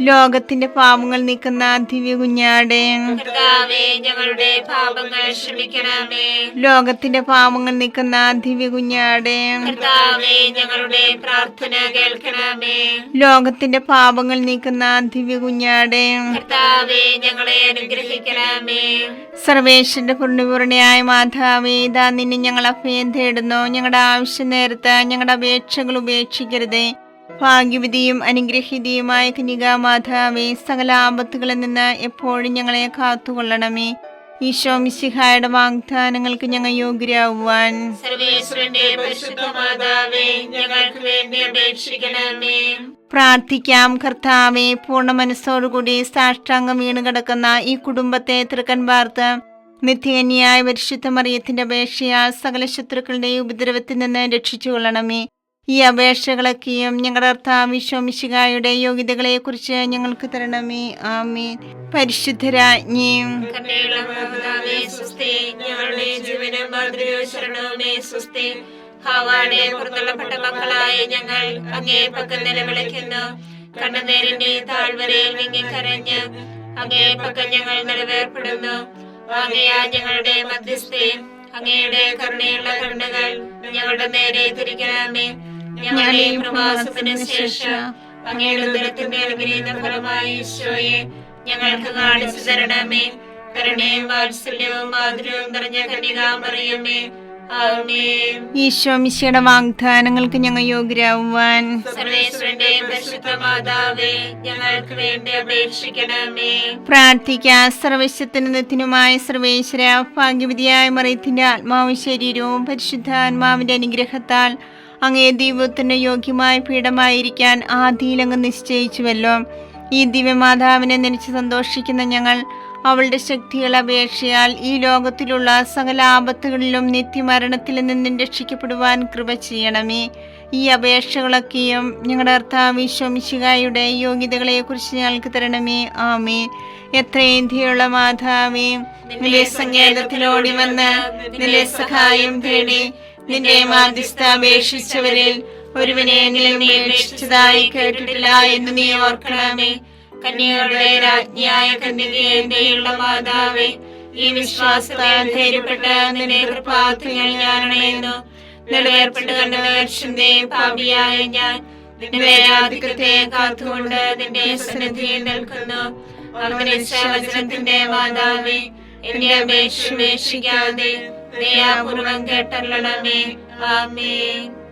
ലോകത്തിന്റെ പാപങ്ങൾ നീക്കുന്ന ദിവ്യ കുഞ്ഞാടെ, കർത്താവേ, ഞങ്ങളുടെ പാപങ്ങൾ ക്ഷമിക്കണമേ. ലോകത്തിന്റെ പാപങ്ങൾ നീക്കുന്ന ദിവ്യ കുഞ്ഞാടെ, കർത്താവേ, ഞങ്ങളുടെ പ്രാർത്ഥന കേൾക്കണമേ. ലോകത്തിന്റെ പാപങ്ങൾ നീക്കുന്ന ദിവ്യ കുഞ്ഞാടെ, കർത്താവേ, ഞങ്ങളെ അനുഗ്രഹിക്കണമേ. സർവേശ്വരന്റെ പൂർണ്ണപൂർണയായ മാതാവേ, ഇതാ നിന്നെ ഞങ്ങൾ അഭയം തേടുന്നു. ഞങ്ങളുടെ ആവശ്യ നേരത്ത് ഞങ്ങളുടെ അപേക്ഷകൾ ഉപേക്ഷിക്കരുതേ. ഭാഗ്യവതിയും അനുഗ്രഹീതയുമായ കന്യകാമാതാവേ, സകല ആപത്തുകളിൽ നിന്ന് എപ്പോഴും ഞങ്ങളെ കാത്തുകൊള്ളണമേ. ഈശോ മിശിഹായുടെ വാഗ്ദാനങ്ങൾക്ക് ഞങ്ങൾ യോഗ്യരാകുവാൻ സർവേശ്വരന്റെ പരിശുദ്ധ മാതാവേ, ഞങ്ങൾക്ക് വേണ്ടി അപേക്ഷിക്കണമേ. പ്രാർത്ഥിക്കാം. കർത്താവേ, പൂർണ്ണ മനസ്സോടുകൂടി സാഷ്ടാംഗം വീണ് കിടക്കുന്ന ഈ കുടുംബത്തെ തൃക്കൻ പാർത്ത് നിത്യകന്യായ പരിശുദ്ധ മറിയത്തിന്റെ അപേക്ഷയാൽ സകല ശത്രുക്കളുടെയും ഉപദ്രവത്തിൽ നിന്ന് രക്ഷിച്ചു കൊള്ളണമേ. ഈ അപേക്ഷകളൊക്കെയും ഞങ്ങളുടെ കർത്താവ് ഈശോ മിശിഹായുടെ യോഗ്യതകളെ കുറിച്ച് ഞങ്ങൾക്ക് തരണമേ. ആമേൻ. പരിശുദ്ധരാജ്ഞി, കരുണയുള്ള മാതാവേ, സ്വസ്തി. ഞങ്ങളുടെ ജീവനും മാതൃകയും ശരണവുമേ, സ്വസ്തി. ഹവ്വായുടെ പുറത്തള്ളപ്പെട്ട മക്കളായ ഞങ്ങൾ അങ്ങേ പക്കൽ നിലവിളിക്കുന്നു. കണ്ണുനീരിന്റെ താഴ്വരയിൽ വിങ്ങിക്കരഞ്ഞ് അങ്ങേ പക്കൽ ഞങ്ങൾ നിലവേർപ്പെടുന്നു. ആകയാ ഞങ്ങളുടെ മധ്യസ്ഥേ, അങ്ങയുടെ കരുണയുള്ള കണ്ണുകൾ ഞങ്ങളുടെ നേരെ തിരിക്കണമേ. ഞങ്ങളുടെ പ്രവാസത്തിന് ശേഷം അങ്ങയുടെ ഉദരത്തിന്റെ അനുഗ്രഹീത ഫലമായി ഈശോയെ ഞങ്ങൾക്ക് കാണിച്ചു തരണമേ. കരുണയും വാത്സല്യവും മാധുര്യവും നിറഞ്ഞ കന്യകാമറിയമേ, ആമേൻ. ഈശോ മിശിഹായുടെ വാഗ്ദാനങ്ങൾക്ക് ഞങ്ങൾ യോഗ്യരാകുവാൻ സർവേശ്വരന്റെ പരിശുദ്ധ മാതാവേ, ഞങ്ങൾക്ക് വേണ്ടി അപേക്ഷിക്കണമേ. പ്രാർത്ഥിക്കാം. സർവശക്തനുമായ സർവേശ്വര, ഭാഗ്യവതിയായ മറിയത്തിന്റെ ആത്മാവും ശരീരവും പരിശുദ്ധാത്മാവിന്റെ അനുഗ്രഹത്താൽ അങ്ങേ ദൈവത്തിന് യോഗ്യമായ പീഠമായിരിക്കാൻ ആദിയിലങ്ങ് നിശ്ചയിച്ചുവല്ലോ. ഈ ദിവ്യമാതാവിനെ നനച്ച് സന്തോഷിക്കുന്ന ഞങ്ങൾ അവളുടെ ശക്തിയുള്ള അപേക്ഷയാൽ ഈ ലോകത്തിലുള്ള സകല ആപത്തുകളിലും നിത്യമരണത്തിൽ നിന്നും രക്ഷിക്കപ്പെടുവാൻ കൃപ ചെയ്യണമേ. ഈ അപേക്ഷകളൊക്കെയും ഞങ്ങളുടെ കർത്താവ് ഈശോ മിശിഹായുടെ യോഗ്യതകളെ കുറിച്ച് ഞങ്ങൾക്ക് തരണമേ. ആമേൻ. എത്രയും ധീയുള്ള മാതാവേ, നിന്റെ സങ്കേതത്തിലോടി വന്ന് നിന്റെ സഹായം തേടി നിന്റെ മാധ്യസ്ഥ അപേക്ഷിച്ചവരിൽ ഒരുവനെ നീ അപേക്ഷിച്ചതായി കേട്ടിട്ടില്ല എന്ന് നീ ഓർക്കണമേ. കന്യകളുടെ രാജ്ഞിയായ കന്യകയെ ദയുള്ള മാതാവേ, ഈ വിശ്വാസത്താൽ ധൈര്യപ്പെട്ട് നിന്റെ കൃപാർത്ഥങ്ങൾ ഞാനണയുന്നു. നിലവേർപ്പെട്ട് കണ്ട നേർച്ചന്റെ പാപിയായ ഞാൻ നിന്റെ ആധിക്യത്തെ കാത്തുകൊണ്ട് നിന്റെ സന്നിധിയിൽ നിൽക്കുന്നു. അവന്റെ വചനത്തിന്റെ മാതാവേ, എന്റെ അപേക്ഷ ഉപേക്ഷിക്കാതെ ദയാപൂർവം കേട്ടല്ലണമേ. ആമേൻ.